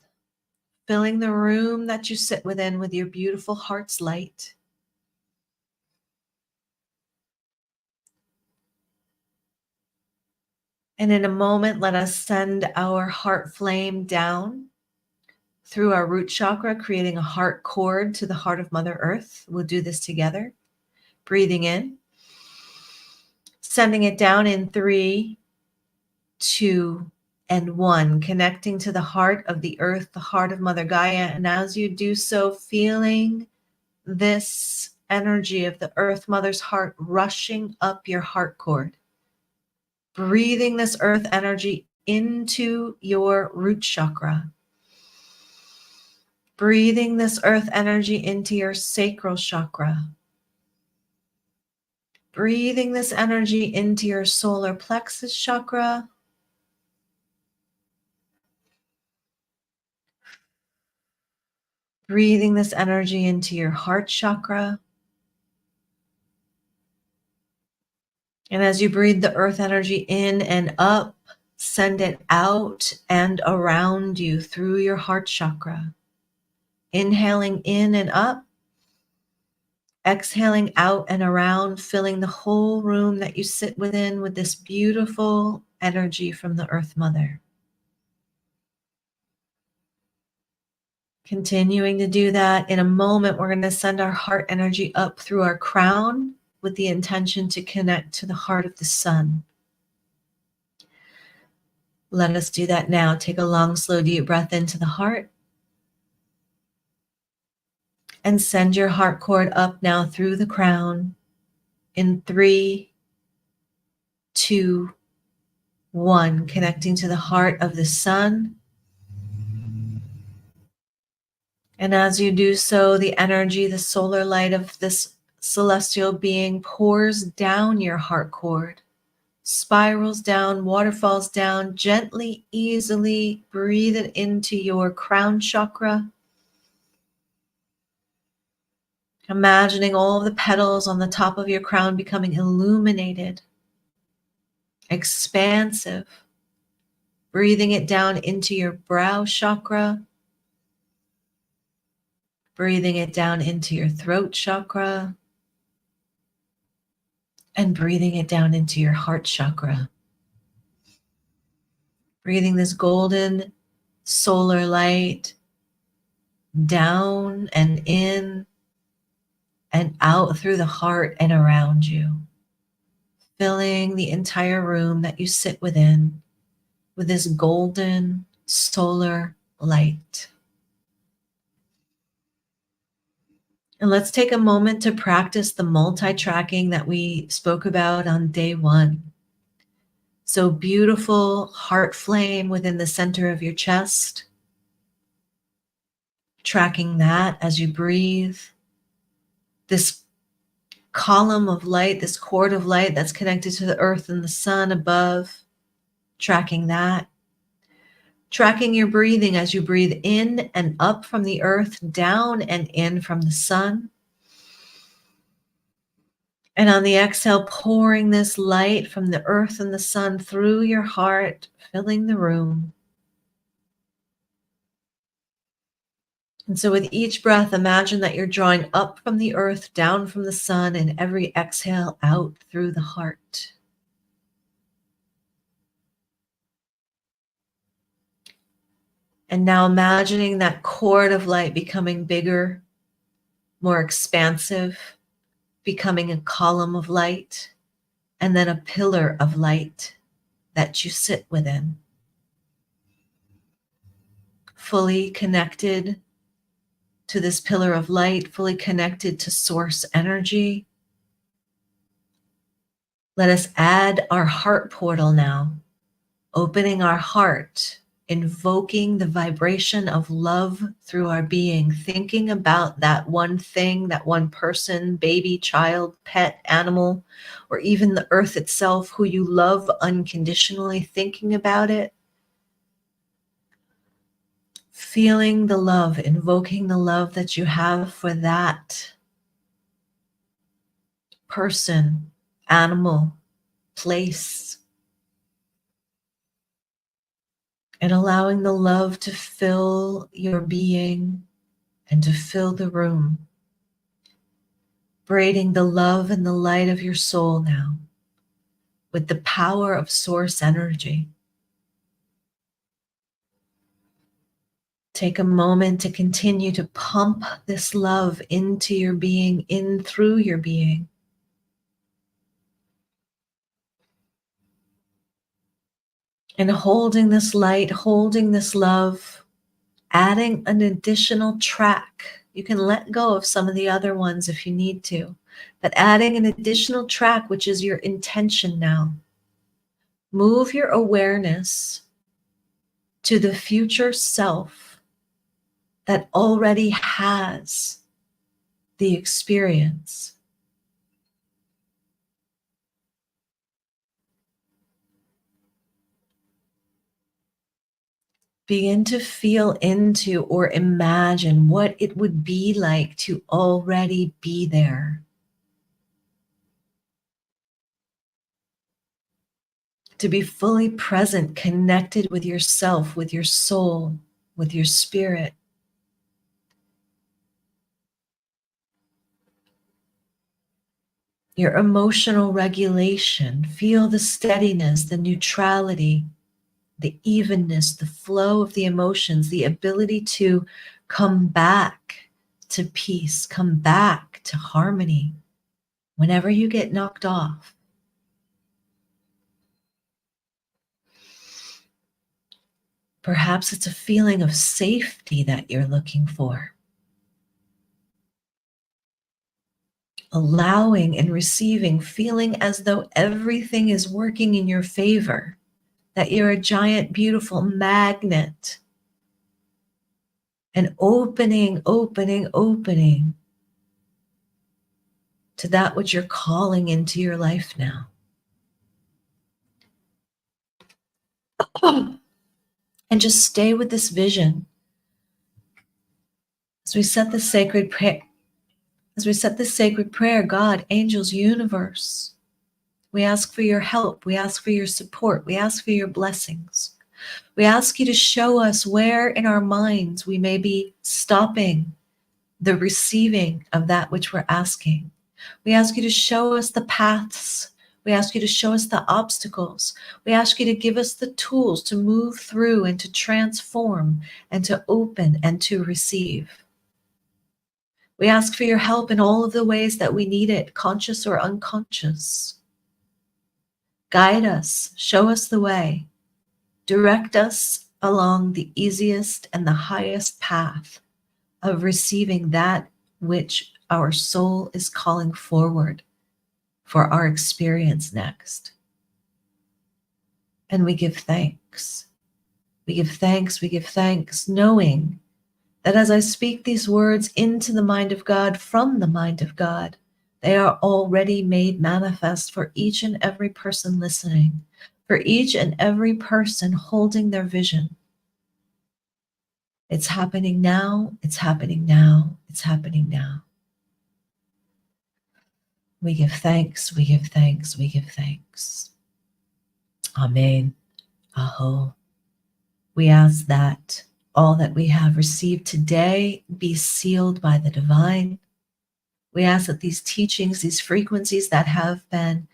filling the room that you sit within with your beautiful heart's light. And in a moment, let us send our heart flame down through our root chakra, creating a heart cord to the heart of Mother Earth. We'll do this together. Breathing in, sending it down in 3, 2, and 1, connecting to the heart of the earth, the heart of Mother Gaia. And as you do so, feeling this energy of the Earth Mother's heart rushing up your heart cord. Breathing this earth energy into your root chakra. Breathing this earth energy into your sacral chakra. Breathing this energy into your solar plexus chakra. Breathing this energy into your heart chakra. And as you breathe the earth energy in and up, send it out and around you through your heart chakra. Inhaling in and up, exhaling out and around, filling the whole room that you sit within with this beautiful energy from the Earth Mother. Continuing to do that. In a moment, we're going to send our heart energy up through our crown with the intention to connect to the heart of the sun. Let us do that now. Take a long, slow, deep breath into the heart. And send your heart cord up now through the crown in 3, 2, 1, connecting to the heart of the sun. And as you do so, the energy, the solar light of this celestial being pours down your heart cord, spirals down, waterfalls down, gently, easily breathe it into your crown chakra. Imagining all of the petals on the top of your crown becoming illuminated, expansive. Breathing it down into your brow chakra, breathing it down into your throat chakra, and breathing it down into your heart chakra. Breathing this golden solar light down and in and out through the heart and around you, filling the entire room that you sit within with this golden solar light. And let's take a moment to practice the multi-tracking that we spoke about on day 1. So beautiful heart flame within the center of your chest. Tracking that as you breathe. This column of light, this cord of light that's connected to the earth and the sun above. Tracking that. Tracking your breathing as you breathe in and up from the earth, down and in from the sun. And on the exhale, pouring this light from the earth and the sun through your heart, filling the room. And so with each breath, imagine that you're drawing up from the earth, down from the sun, and every exhale out through the heart. And now imagining that cord of light becoming bigger, more expansive, becoming a column of light, and then a pillar of light that you sit within. Fully connected to this pillar of light, fully connected to source energy. Let us add our heart portal now, opening our heart, invoking the vibration of love through our being, thinking about that one thing, that one person, baby, child, pet, animal, or even the earth itself who you love unconditionally, thinking about it. Feeling the love, invoking the love that you have for that person, animal, place, and allowing the love to fill your being and to fill the room. Braiding the love and the light of your soul now with the power of source energy. Take a moment to continue to pump this love into your being, in through your being. And holding this light, holding this love, adding an additional track. You can let go of some of the other ones if you need to, but adding an additional track, which is your intention now. Move your awareness to the future self that already has the experience. Begin to feel into or imagine what it would be like to already be there. To be fully present, connected with yourself, with your soul, with your spirit. Your emotional regulation. Feel the steadiness, the neutrality, the evenness, the flow of the emotions, the ability to come back to peace, come back to harmony whenever you get knocked off. Perhaps it's a feeling of safety that you're looking for. Allowing and receiving, feeling as though everything is working in your favor, that you're a giant, beautiful magnet. And opening to that which you're calling into your life now. And just stay with this vision. As we set this sacred prayer, God, angels, universe, we ask for your help. We ask for your support. We ask for your blessings. We ask you to show us where in our minds we may be stopping, the receiving of that which we're asking. We ask you to show us the paths. We ask you to show us the obstacles. We ask you to give us the tools to move through and to transform and to open and to receive. We ask for your help in all of the ways that we need it, conscious or unconscious. Guide us, show us the way, direct us along the easiest and the highest path of receiving that which our soul is calling forward for our experience next. And we give thanks. We give thanks, we give thanks, knowing that as I speak these words into the mind of God, from the mind of God, they are already made manifest for each and every person listening, for each and every person holding their vision. It's happening now, it's happening now, it's happening now. We give thanks, we give thanks, we give thanks. Amen. Aho. We ask that all that we have received today be sealed by the divine. We ask that these teachings, these frequencies that have been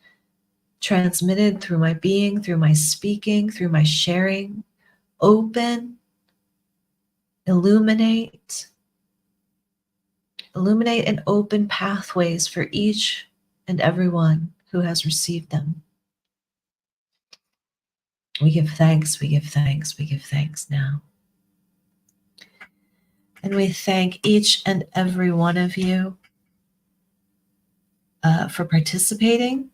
transmitted through my being, through my speaking, through my sharing, open, illuminate and open pathways for each and everyone who has received them. We give thanks, we give thanks, we give thanks now. And we thank each and every one of you for participating.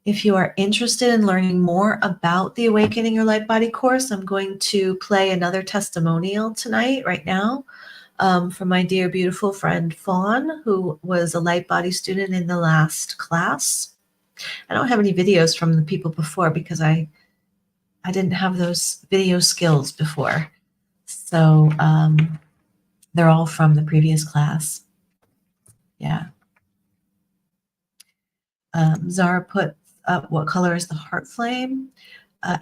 If you are interested in learning more about the Awakening Your Light Body course, I'm going to play another testimonial tonight, right now, from my dear, beautiful friend Fawn, who was a Light Body student in the last class. I don't have any videos from the people before because I didn't have those video skills before. So they're all from the previous class. Yeah. Zara put up, what color is the heart flame?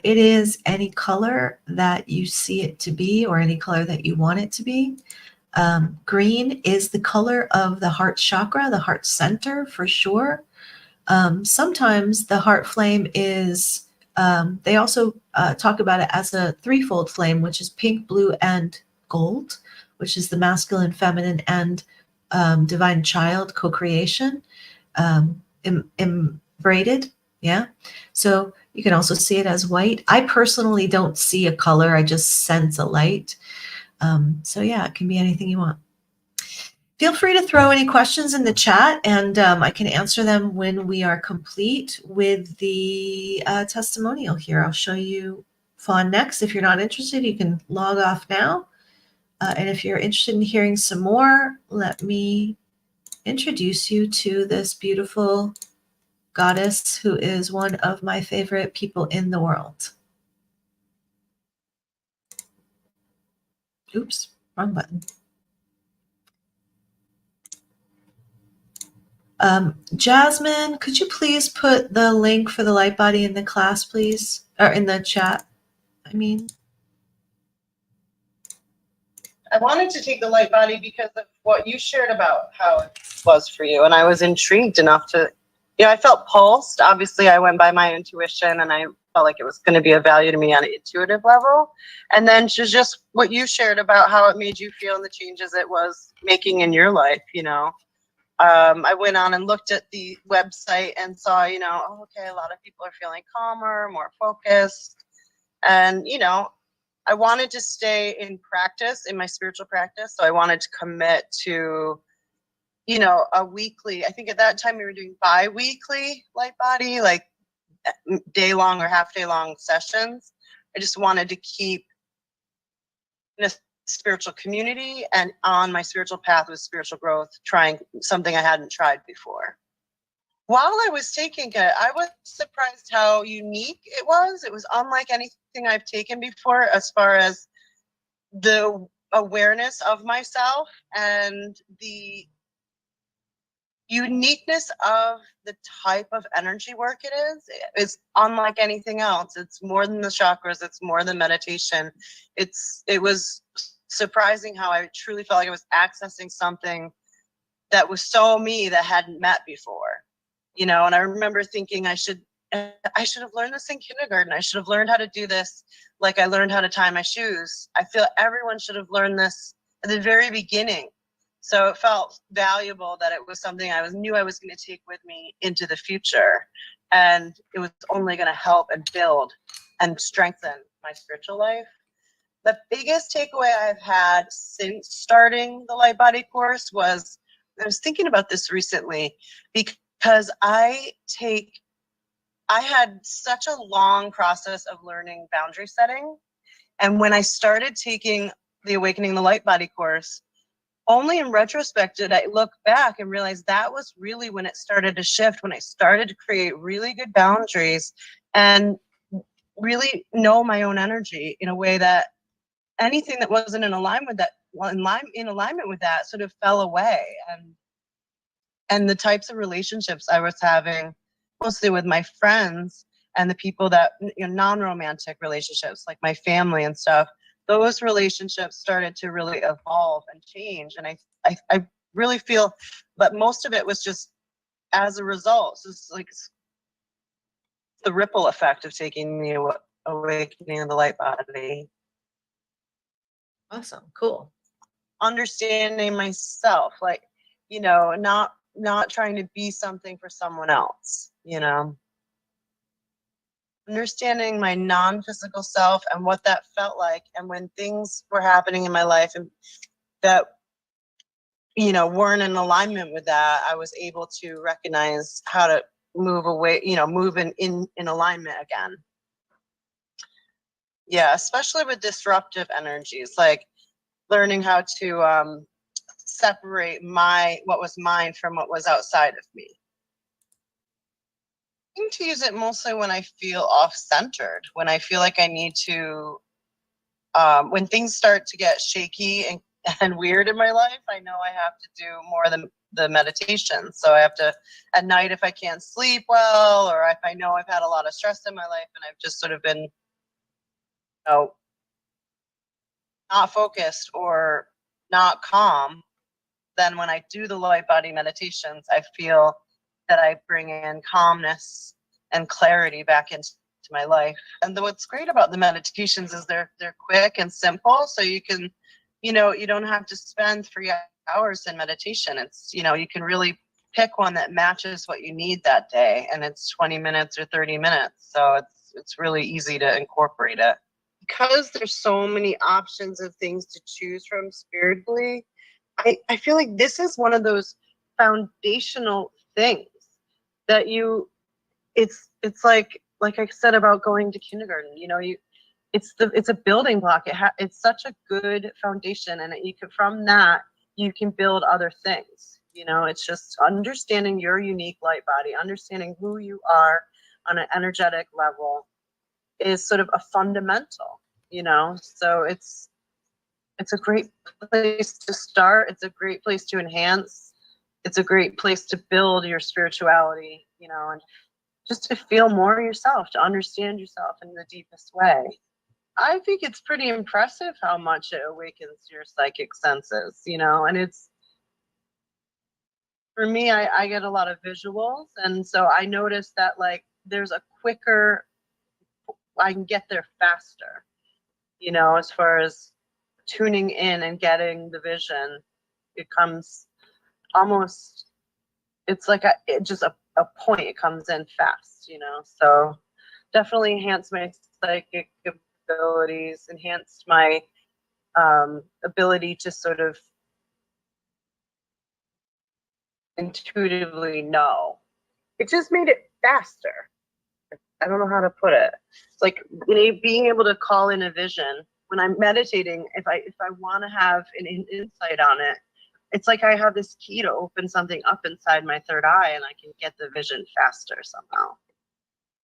It is any color that you see it to be, or any color that you want it to be. Green is the color of the heart chakra, the heart center, for sure. Sometimes the heart flame is, they also talk about it as a threefold flame, which is pink, blue, and gold, which is the masculine, feminine, and divine child co-creation. Braided, yeah. So you can also see it as white. I personally don't see a color, I just sense a light. So yeah, it can be anything you want. Feel free to throw any questions in the chat, and I can answer them when we are complete with the testimonial here. I'll show you Fawn next. If you're not interested, you can log off now. And if you're interested in hearing some more, let me introduce you to this beautiful goddess who is one of my favorite people in the world. Oops, wrong button. Jasmine, could you please put the link for the light body in the class, please? Or in the chat, I mean. I wanted to take the light body because of what you shared about how it was for you. And I was intrigued enough to, I felt pulsed. Obviously, I went by my intuition and I felt like it was going to be of value to me on an intuitive level. And then just what you shared about how it made you feel and the changes it was making in your life, I went on and looked at the website and saw, oh, okay, a lot of people are feeling calmer, more focused. And, I wanted to stay in practice, in my spiritual practice. So I wanted to commit to, a weekly, I think at that time we were doing bi-weekly light body, like day-long or half-day-long sessions. I just wanted to keep in a spiritual community and on my spiritual path with spiritual growth, trying something I hadn't tried before. While I was taking it, I was surprised how unique it was. It was unlike anything I've taken before as far as the awareness of myself and the uniqueness of the type of energy work it is unlike anything else. It's more than the chakras. It's more than meditation. It was surprising how I truly felt like I was accessing something that was so me that hadn't met before, you know. And I remember thinking I should have learned this in kindergarten. I should have learned how to do this like I learned how to tie my shoes. I feel everyone should have learned this at the very beginning. So it felt valuable that it was something I knew I was going to take with me into the future. And it was only going to help and build and strengthen my spiritual life. The biggest takeaway I've had since starting the Light Body course was, I was thinking about this recently, because I had such a long process of learning boundary setting. And when I started taking the Awakening the Light Body course, only in retrospect did I look back and realize that was really when it started to shift, when I started to create really good boundaries and really know my own energy in a way that anything that wasn't in alignment with that, in alignment with that, sort of fell away. And the types of relationships I was having, mostly with my friends and the people that, you know, non-romantic relationships, like my family and stuff, those relationships started to really evolve and change. And I really feel, but most of it was just as a result. So it's like the ripple effect of taking the Awakening of the Light Body. Awesome. Cool. Understanding myself, like, you know, not trying to be something for someone else, you know. Understanding my non-physical self and what that felt like, and when things were happening in my life and that, you know, weren't in alignment with that, I was able to recognize how to move away, you know, move in alignment again. Yeah, especially with disruptive energies, like learning how to separate what was mine from what was outside of me. I think to use it mostly when I feel off-centered, when I feel like I need to, when things start to get shaky and weird in my life, I know I have to do more of the meditation. So I have to, at night, if I can't sleep well, or if I know I've had a lot of stress in my life and I've just sort of been, you know, not focused or not calm, then when I do the light body meditations, I feel that I bring in calmness and clarity back into my life. And what's great about the meditations is they're quick and simple. So you can, you know, you don't have to spend 3 hours in meditation. It's, you know, you can really pick one that matches what you need that day. And it's 20 minutes or 30 minutes. So it's really easy to incorporate it. Because there's so many options of things to choose from spiritually, I feel like this is one of those foundational things that it's like I said about going to kindergarten, you know, it's a building block. It's such a good foundation, and from that you can build other things. You know, it's just understanding your unique light body, understanding who you are on an energetic level is sort of a fundamental, you know. So it's a great place to start. It's a great place to enhance. It's a great place to build your spirituality, you know, and just to feel more yourself, to understand yourself in the deepest way. I think it's pretty impressive how much it awakens your psychic senses, you know, and it's, for me, I get a lot of visuals. And so I noticed that, like, there's a quicker, I can get there faster, you know, as far as tuning in and getting the vision. It comes almost, it's like just a point. It comes in fast, you know. So definitely enhanced my psychic abilities, enhanced my ability to sort of intuitively know. It just made it faster. I don't know how to put it. It's like, you know, being able to call in a vision when I'm meditating. If I want to have an insight on it, it's like I have this key to open something up inside my third eye, and I can get the vision faster somehow.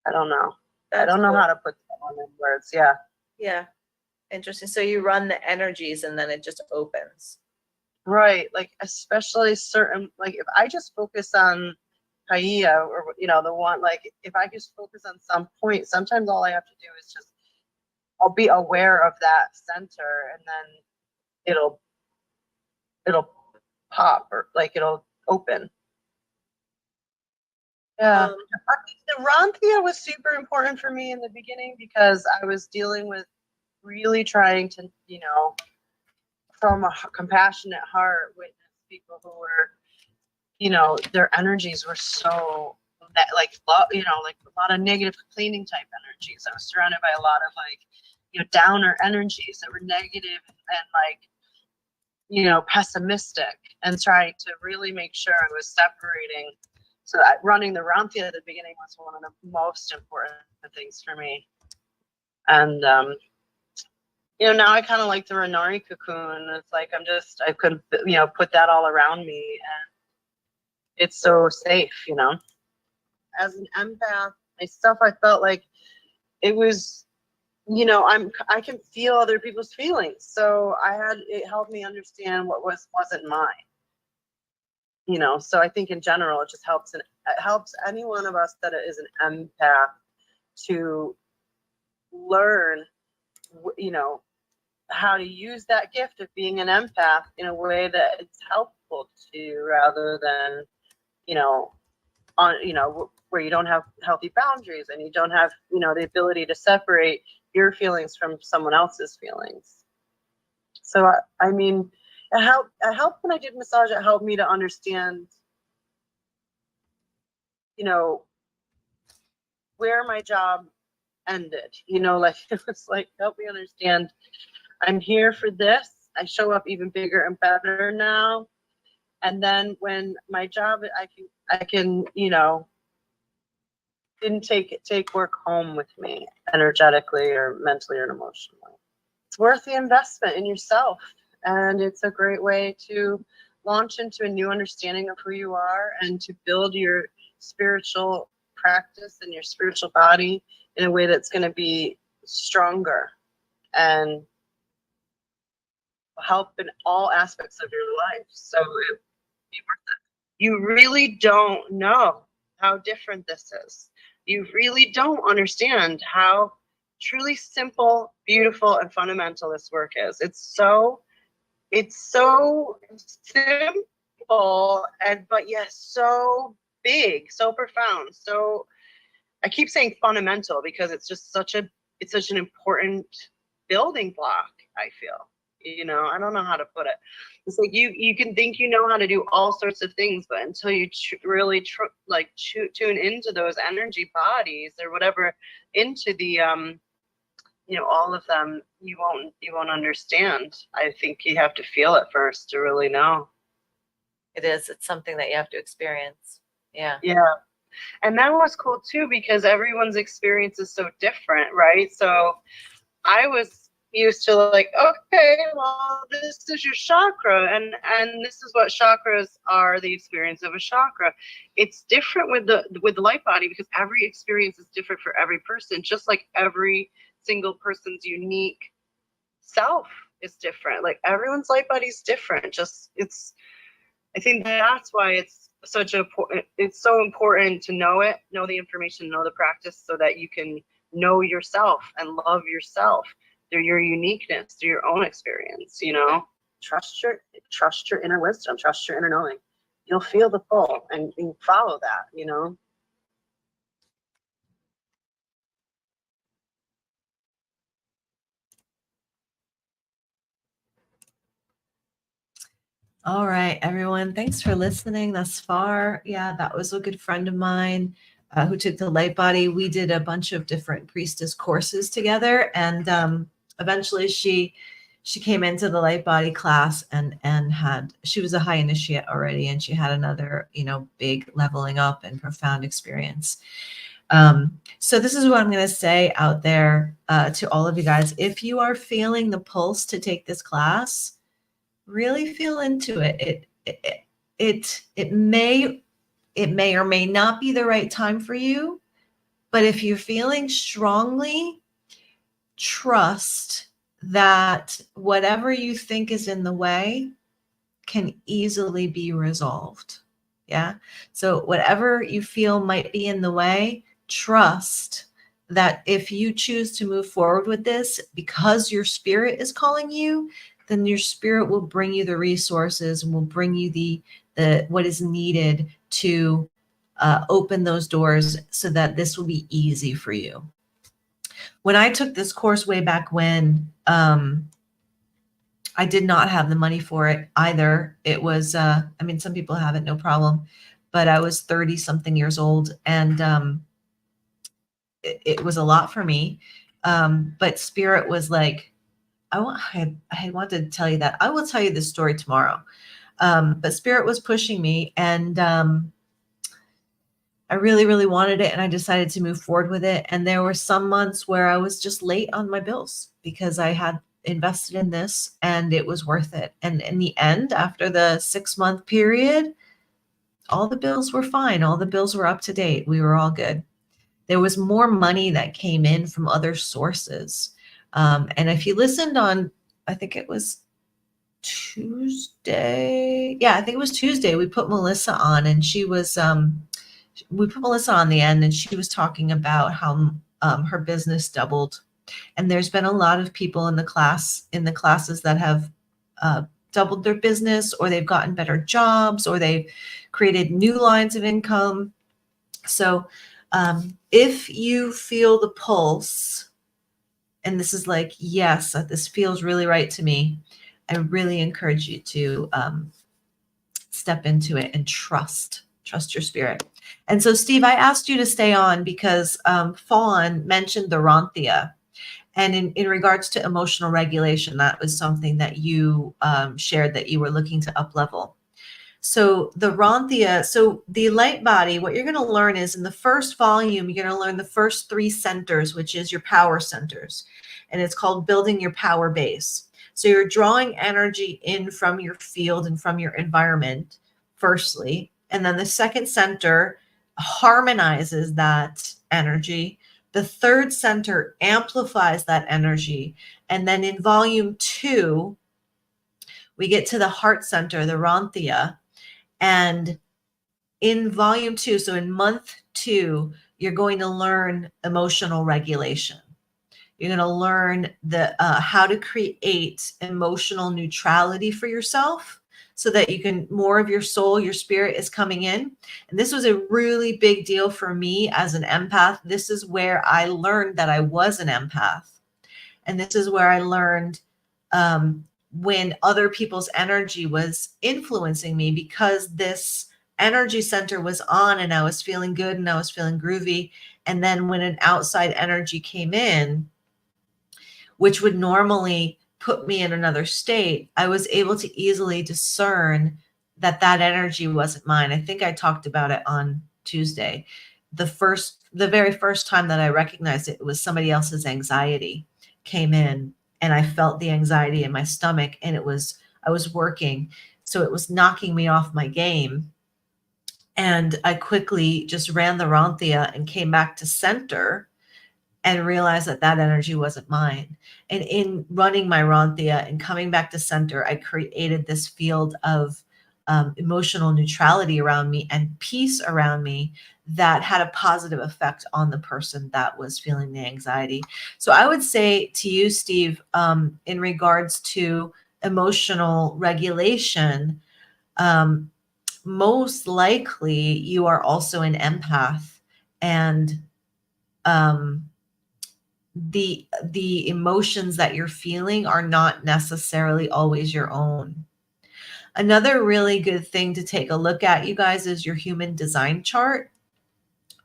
I don't know. I don't know how to put that one in words. Yeah. Yeah. Interesting. So you run the energies and then it just opens. Right. Like, especially certain, like, if I just focus on Kaya, or, you know, the one, like, if I just focus on some point, sometimes all I have to do is just, I'll be aware of that center, and then it'll pop, or like it'll open. Yeah. Um, The Ranthia was super important for me in the beginning because I was dealing with really trying to, you know, from a compassionate heart, witness people who were, you know, their energies were so that, like, you know, like a lot of negative complaining type energies. I was surrounded by a lot of, like, you know, downer energies that were negative and, like, you know, pessimistic, and trying to really make sure I was separating. So running the Ranthia at the beginning was one of the most important things for me. And you know, now I kind of like the Renari cocoon. It's like I could, you know, put that all around me, and it's so safe, you know. As an empath myself, I felt like it was, you know, I can feel other people's feelings, so it helped me understand what wasn't mine, you know. So I think in general it just helps, and it helps any one of us that is an empath to learn, you know, how to use that gift of being an empath in a way that it's helpful to you, rather than, you know, where you don't have healthy boundaries and you don't have, you know, the ability to separate your feelings from someone else's feelings. So I mean, it helped when I did massage. It helped me to understand, you know, where my job ended, you know, like it was like, help me understand I'm here for this. I show up even bigger and better now. And then when my job, I can, you know, didn't take work home with me energetically or mentally or emotionally. It's worth the investment in yourself. And it's a great way to launch into a new understanding of who you are, and to build your spiritual practice and your spiritual body in a way that's going to be stronger and help in all aspects of your life. So it'd be worth it. You really don't know how different this is. You really don't understand how truly simple, beautiful, and fundamental this work is. It's so simple, but yes, so big, so profound. So I keep saying fundamental because it's such an important building block, I feel. You know, I don't know how to put it. It's like you can think you know how to do all sorts of things, but until you really tune into those energy bodies or whatever, into the you know, all of them, you won't understand. I think you have to feel it first to really know. it's something that you have to experience. Yeah. Yeah. And that was cool too, because everyone's experience is so different, right? So I was used to, like, okay, well, this is your chakra, and this is what chakras are, the experience of a chakra. It's different with the light body, because every experience is different for every person, just like every single person's unique self is different. Like, everyone's light body is different. I think that's why it's so important to know the information, know the practice, so that you can know yourself and love yourself through your uniqueness, through your own experience. You know, trust your inner wisdom, trust your inner knowing. You'll feel the pull, and follow that. You know. All right, everyone. Thanks for listening thus far. Yeah, that was a good friend of mine who took the light body. We did a bunch of different priestess courses together, and eventually she came into the light body class and she was a high initiate already, and she had another, you know, big leveling up and profound experience. So this is what I'm going to say out there to all of you guys. If you are feeling the pulse to take this class, really feel into it. It may or may not be the right time for you, but if you're feeling strongly, trust that whatever you think is in the way can easily be resolved. Yeah. So whatever you feel might be in the way, trust that if you choose to move forward with this because your spirit is calling you, then your spirit will bring you the resources and will bring you the what is needed to open those doors so that this will be easy for you. When I took this course way back when, I did not have the money for it either. It was, I mean, some people have it, no problem, but I was 30 something years old, and it was a lot for me. But spirit was like, I had wanted to tell you that. I will tell you this story tomorrow. But spirit was pushing me, and I really, really wanted it, and I decided to move forward with it. And there were some months where I was just late on my bills because I had invested in this and it was worth it. And in the end, after the 6-month period, all the bills were fine. All the bills were up to date. We were all good. There was more money that came in from other sources. And if you listened on, I think it was Tuesday. Yeah, I think it was Tuesday. We put Melissa on, and she was, we put Melissa on the end, and she was talking about how her business doubled. And there's been a lot of people in the classes that have doubled their business, or they've gotten better jobs, or they've created new lines of income. So if you feel the pulse, and this is like, yes, this feels really right to me, I really encourage you to step into it and trust your spirit. And so, Steve, I asked you to stay on because Fawn mentioned the Ronthia. And in regards to emotional regulation, that was something that you shared that you were looking to up level. So the Ronthia, so the light body, what you're going to learn is in the first volume, you're going to learn the first 3 centers, which is your power centers. And it's called building your power base. So you're drawing energy in from your field and from your environment, firstly. And then the second center harmonizes that energy. The third center amplifies that energy. And then in volume 2, we get to the heart center, the Ronthia. And in volume 2, so in month 2, you're going to learn emotional regulation. You're going to learn the how to create emotional neutrality for yourself so that you can, more of your soul, your spirit is coming in. And this was a really big deal for me as an empath. This is where I learned that I was an empath. And this is where I learned when other people's energy was influencing me, because this energy center was on and I was feeling good and I was feeling groovy. And then when an outside energy came in, which would normally put me in another state, I was able to easily discern that that energy wasn't mine. I think I talked about it on Tuesday. The very first time that I recognized it was somebody else's anxiety came in, and I felt the anxiety in my stomach, and I was working. So it was knocking me off my game. And I quickly just ran the Ronthia and came back to center and realized that that energy wasn't mine. And in running my Ronthia and coming back to center, I created this field of emotional neutrality around me and peace around me that had a positive effect on the person that was feeling the anxiety. So I would say to you, Steve, in regards to emotional regulation, most likely you are also an empath, and the emotions that you're feeling are not necessarily always your own. Another really good thing to take a look at, you guys, is your human design chart.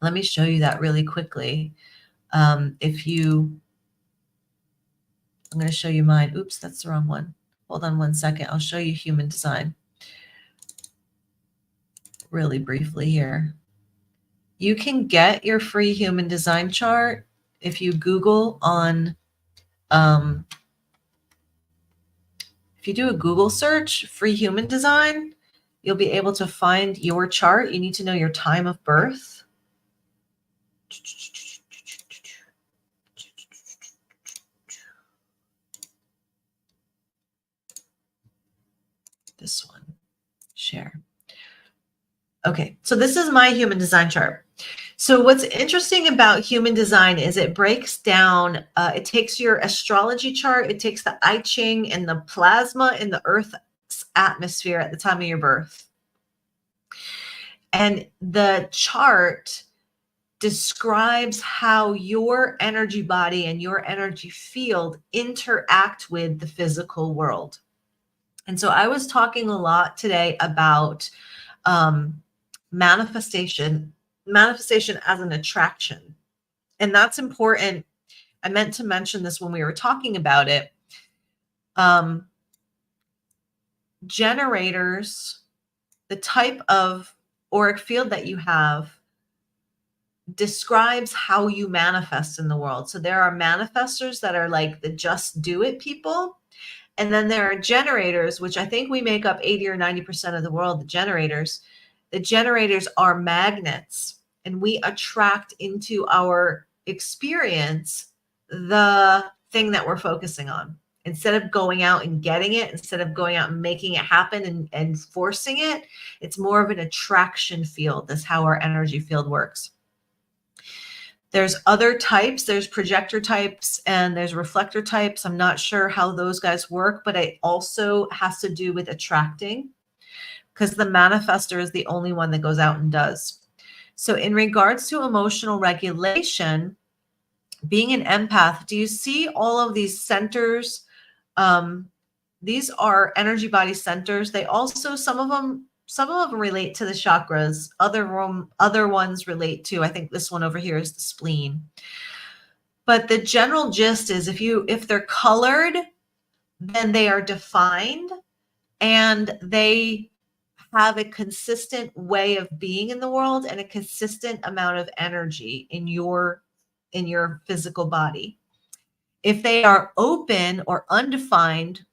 Let me show you that really quickly. I'm going to show you mine. Oops, that's the wrong one. Hold on one second. I'll show you human design really briefly here. You can get your free human design chart if you Google on, if you do a Google search, free human design, you'll be able to find your chart. You need to know your time of birth. This one, share. Okay, so this is my human design chart. So what's interesting about human design is it breaks down, it takes your astrology chart, it takes the I Ching and the plasma in the Earth's atmosphere at the time of your birth. And the chart describes how your energy body and your energy field interact with the physical world. And so I was talking a lot today about manifestation as an attraction. And that's important. I meant to mention this when we were talking about it. Generators, the type of auric field that you have describes how you manifest in the world. So there are manifestors that are like the just do it people. And then there are generators, which I think we make up 80 or 90% of the world, the generators. The generators are magnets, and we attract into our experience the thing that we're focusing on. Instead of going out and getting it, instead of going out and making it happen and forcing it, it's more of an attraction field. That's how our energy field works. There's other types, there's projector types and there's reflector types. I'm not sure how those guys work, but it also has to do with attracting, because the manifestor is the only one that goes out and does. So in regards to emotional regulation, being an empath, do you see all of these centers? These are energy body centers. They also, some of them relate to the chakras. Other ones relate to, I think this one over here is the spleen. But the general gist is if they're colored, then they are defined and they have a consistent way of being in the world and a consistent amount of energy in your physical body. If they are open or undefined,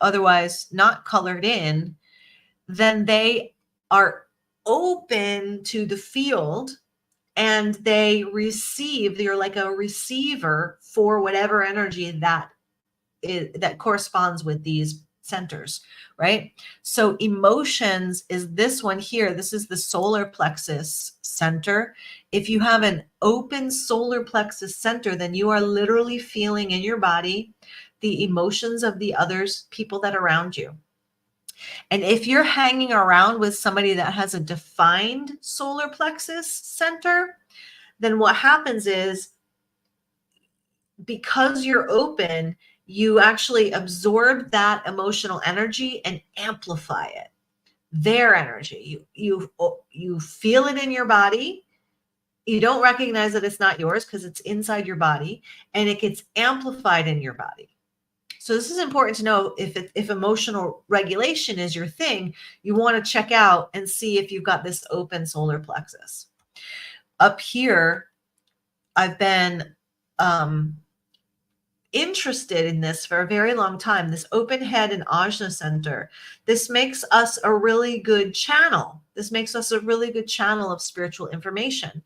otherwise not colored in, then they are open to the field and they receive, they're like a receiver for whatever energy that corresponds with these centers, right? So emotions is this one here. This is the solar plexus center. If you have an open solar plexus center, then you are literally feeling in your body the emotions of the others, people that are around you. And if you're hanging around with somebody that has a defined solar plexus center, then what happens is, because you're open, you actually absorb that emotional energy and amplify it. Their energy. You feel it in your body. You don't recognize that it's not yours because it's inside your body, and it gets amplified in your body. So this is important to know. If emotional regulation is your thing, you want to check out and see if you've got this open solar plexus. Up here, I've been interested in this for a very long time, this open head and ajna center. This makes us a really good channel. This makes us a really good channel of spiritual information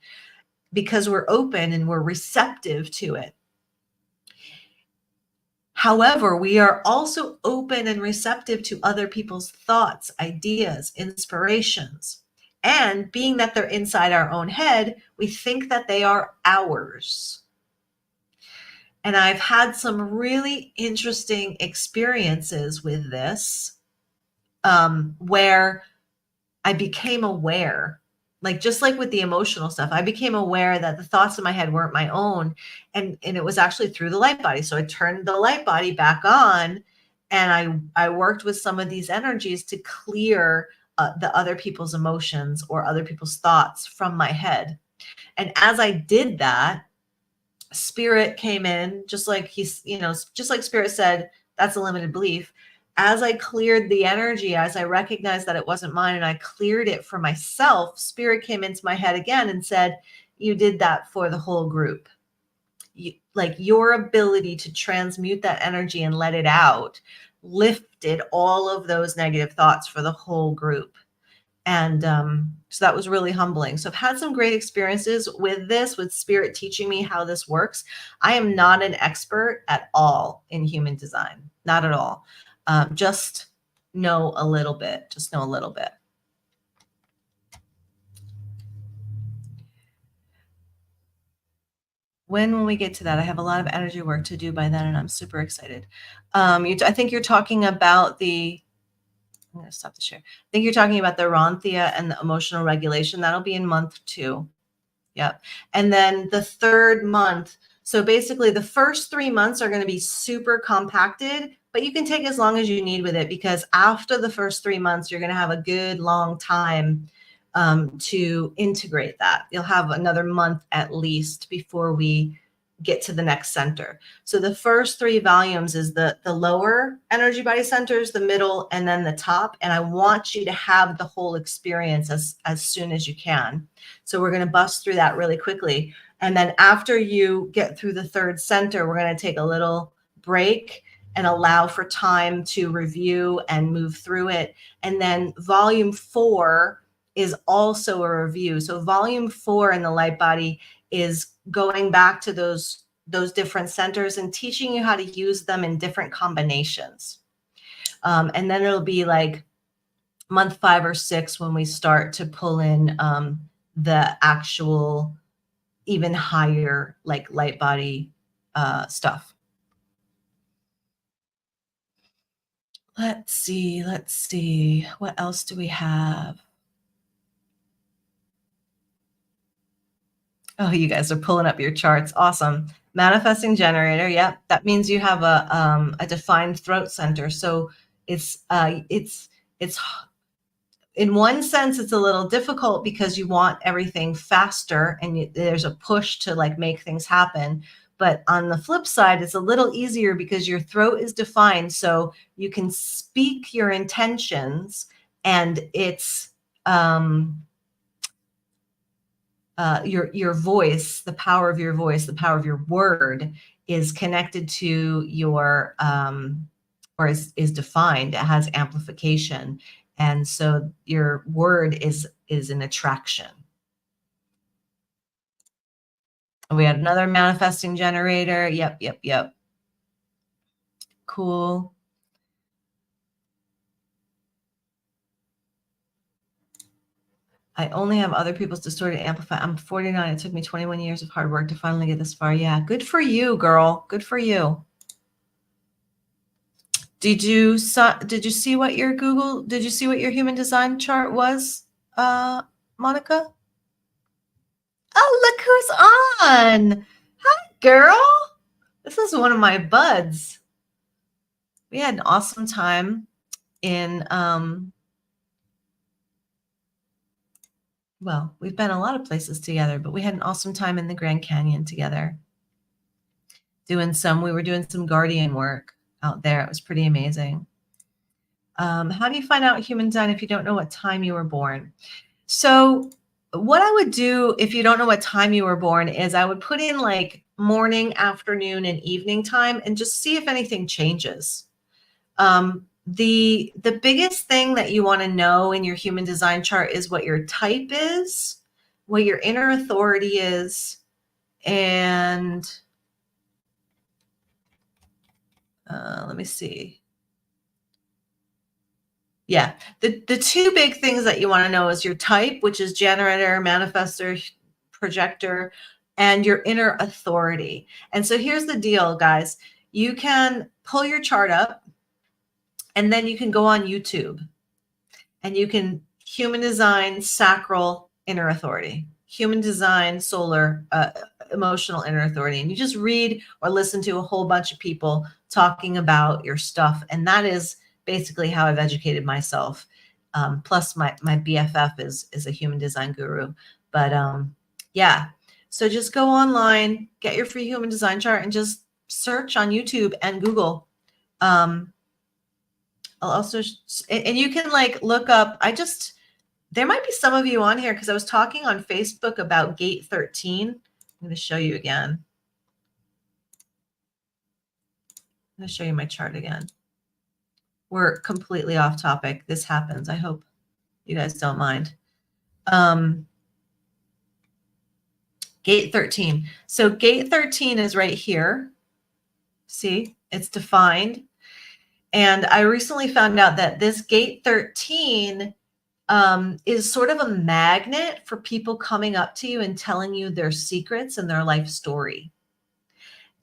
because we're open and we're receptive to it. However, we are also open and receptive to other people's thoughts, ideas, inspirations. And being that they're inside our own head, we think that they are ours. And I've had some really interesting experiences with this, where I became aware, just like with the emotional stuff, I became aware that the thoughts in my head weren't my own. And it was actually through the light body. So I turned the light body back on and I worked with some of these energies to clear the other people's emotions or other people's thoughts from my head. And as I did that, Spirit came in, just like Spirit said, that's a limited belief. As I cleared the energy, as I recognized that it wasn't mine and I cleared it for myself, Spirit came into my head again and said, you did that for the whole group. Your ability to transmute that energy and let it out lifted all of those negative thoughts for the whole group. And so that was really humbling. So I've had some great experiences with this, with Spirit teaching me how this works. I am not an expert at all in human design, not at all. Just know a little bit, when we get to that, I have a lot of energy work to do by then, and I'm super excited. I think you're talking about the, I'm going to stop the share. I think you're talking about the Ronthia and the emotional regulation. That'll be in month 2. Yep. And then the 3rd month. So basically the first 3 months are going to be super compacted, but you can take as long as you need with it, because after the first 3 months, you're going to have a good long time to integrate that. You'll have another month at least before we get to the next center. So the first 3 volumes is the lower energy body centers, the middle, and then the top. And I want you to have the whole experience as soon as you can. So we're going to bust through that really quickly. And then after you get through the 3rd center, we're going to take a little break and allow for time to review and move through it. And then volume 4 is also a review. So volume 4 in the light body is going back to those different centers and teaching you how to use them in different combinations. And then it'll be like month 5 or 6 when we start to pull in the actual even higher like light body stuff. Let's see. What else do we have? Oh, you guys are pulling up your charts. Awesome. Manifesting generator. Yep. That means you have a defined throat center. So it's in one sense, it's a little difficult because you want everything faster and there's a push to like make things happen. But on the flip side, it's a little easier because your throat is defined. So you can speak your intentions, and it's your voice, the power of your voice, the power of your word is connected to your, or is defined. It has amplification. And so your word is an attraction. We had another manifesting generator. Yep. Cool. I only have other people's distorted amplify. I'm 49. It took me 21 years of hard work to finally get this far. Yeah, good for you, girl. Good for you. Did you see what your did you see what your human design chart was, Monica? Oh, look who's on. Hi, girl. This is one of my buds. We had an awesome time in, well, we've been a lot of places together, but we had an awesome time in the Grand Canyon together. We were doing some guardian work out there. It was pretty amazing. How do you find out human design if you don't know what time you were born? So what I would do if you don't know what time you were born is I would put in like morning, afternoon, and evening time and just see if anything changes. The biggest thing that you want to know in your human design chart is what your type is, what your inner authority is, and let me see. Yeah, the 2 big things that you want to know is your type, which is generator, manifestor, projector, and your inner authority. And so here's the deal, guys. You can pull your chart up, and then you can go on YouTube, and you can human design, sacral, inner authority, human design, solar, emotional inner authority. And you just read or listen to a whole bunch of people talking about your stuff. And that is basically how I've educated myself. Plus my BFF is a human design guru. But yeah, so just go online, get your free human design chart, and just search on YouTube and Google. I'll also, and you can like look up, there might be some of you on here because I was talking on Facebook about gate 13. I'm going to show you again. I'm going to show you my chart again. We're completely off topic. This happens. I hope you guys don't mind. Gate 13. So gate 13 is right here. See, it's defined. And I recently found out that this gate 13 is sort of a magnet for people coming up to you and telling you their secrets and their life story.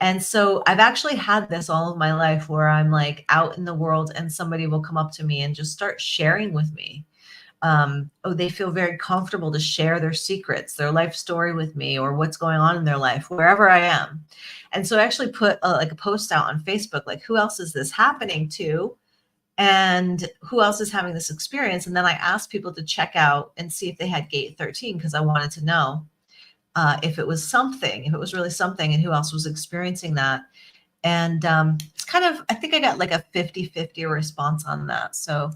And so I've actually had this all of my life where I'm like out in the world and somebody will come up to me and just start sharing with me. They feel very comfortable to share their secrets, their life story with me, or what's going on in their life, wherever I am. And so I actually put like a post out on Facebook, like, who else is this happening to? And who else is having this experience? And then I asked people to check out and see if they had gate 13, because I wanted to know if it was something, if it was really something, and who else was experiencing that. And it's kind of, I think I got like a 50-50 response on that. So,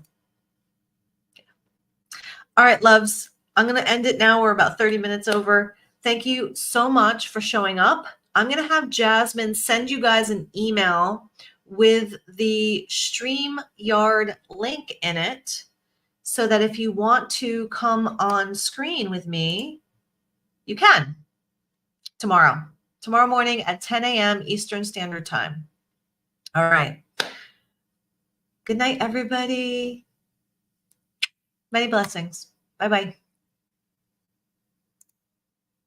all right, loves, I'm going to end it now. We're about 30 minutes over. Thank you so much for showing up. I'm going to have Jasmine send you guys an email with the StreamYard link in it, so that if you want to come on screen with me, you can tomorrow morning at 10 a.m. Eastern Standard Time. All right. Good night, everybody. Many blessings. Bye-bye.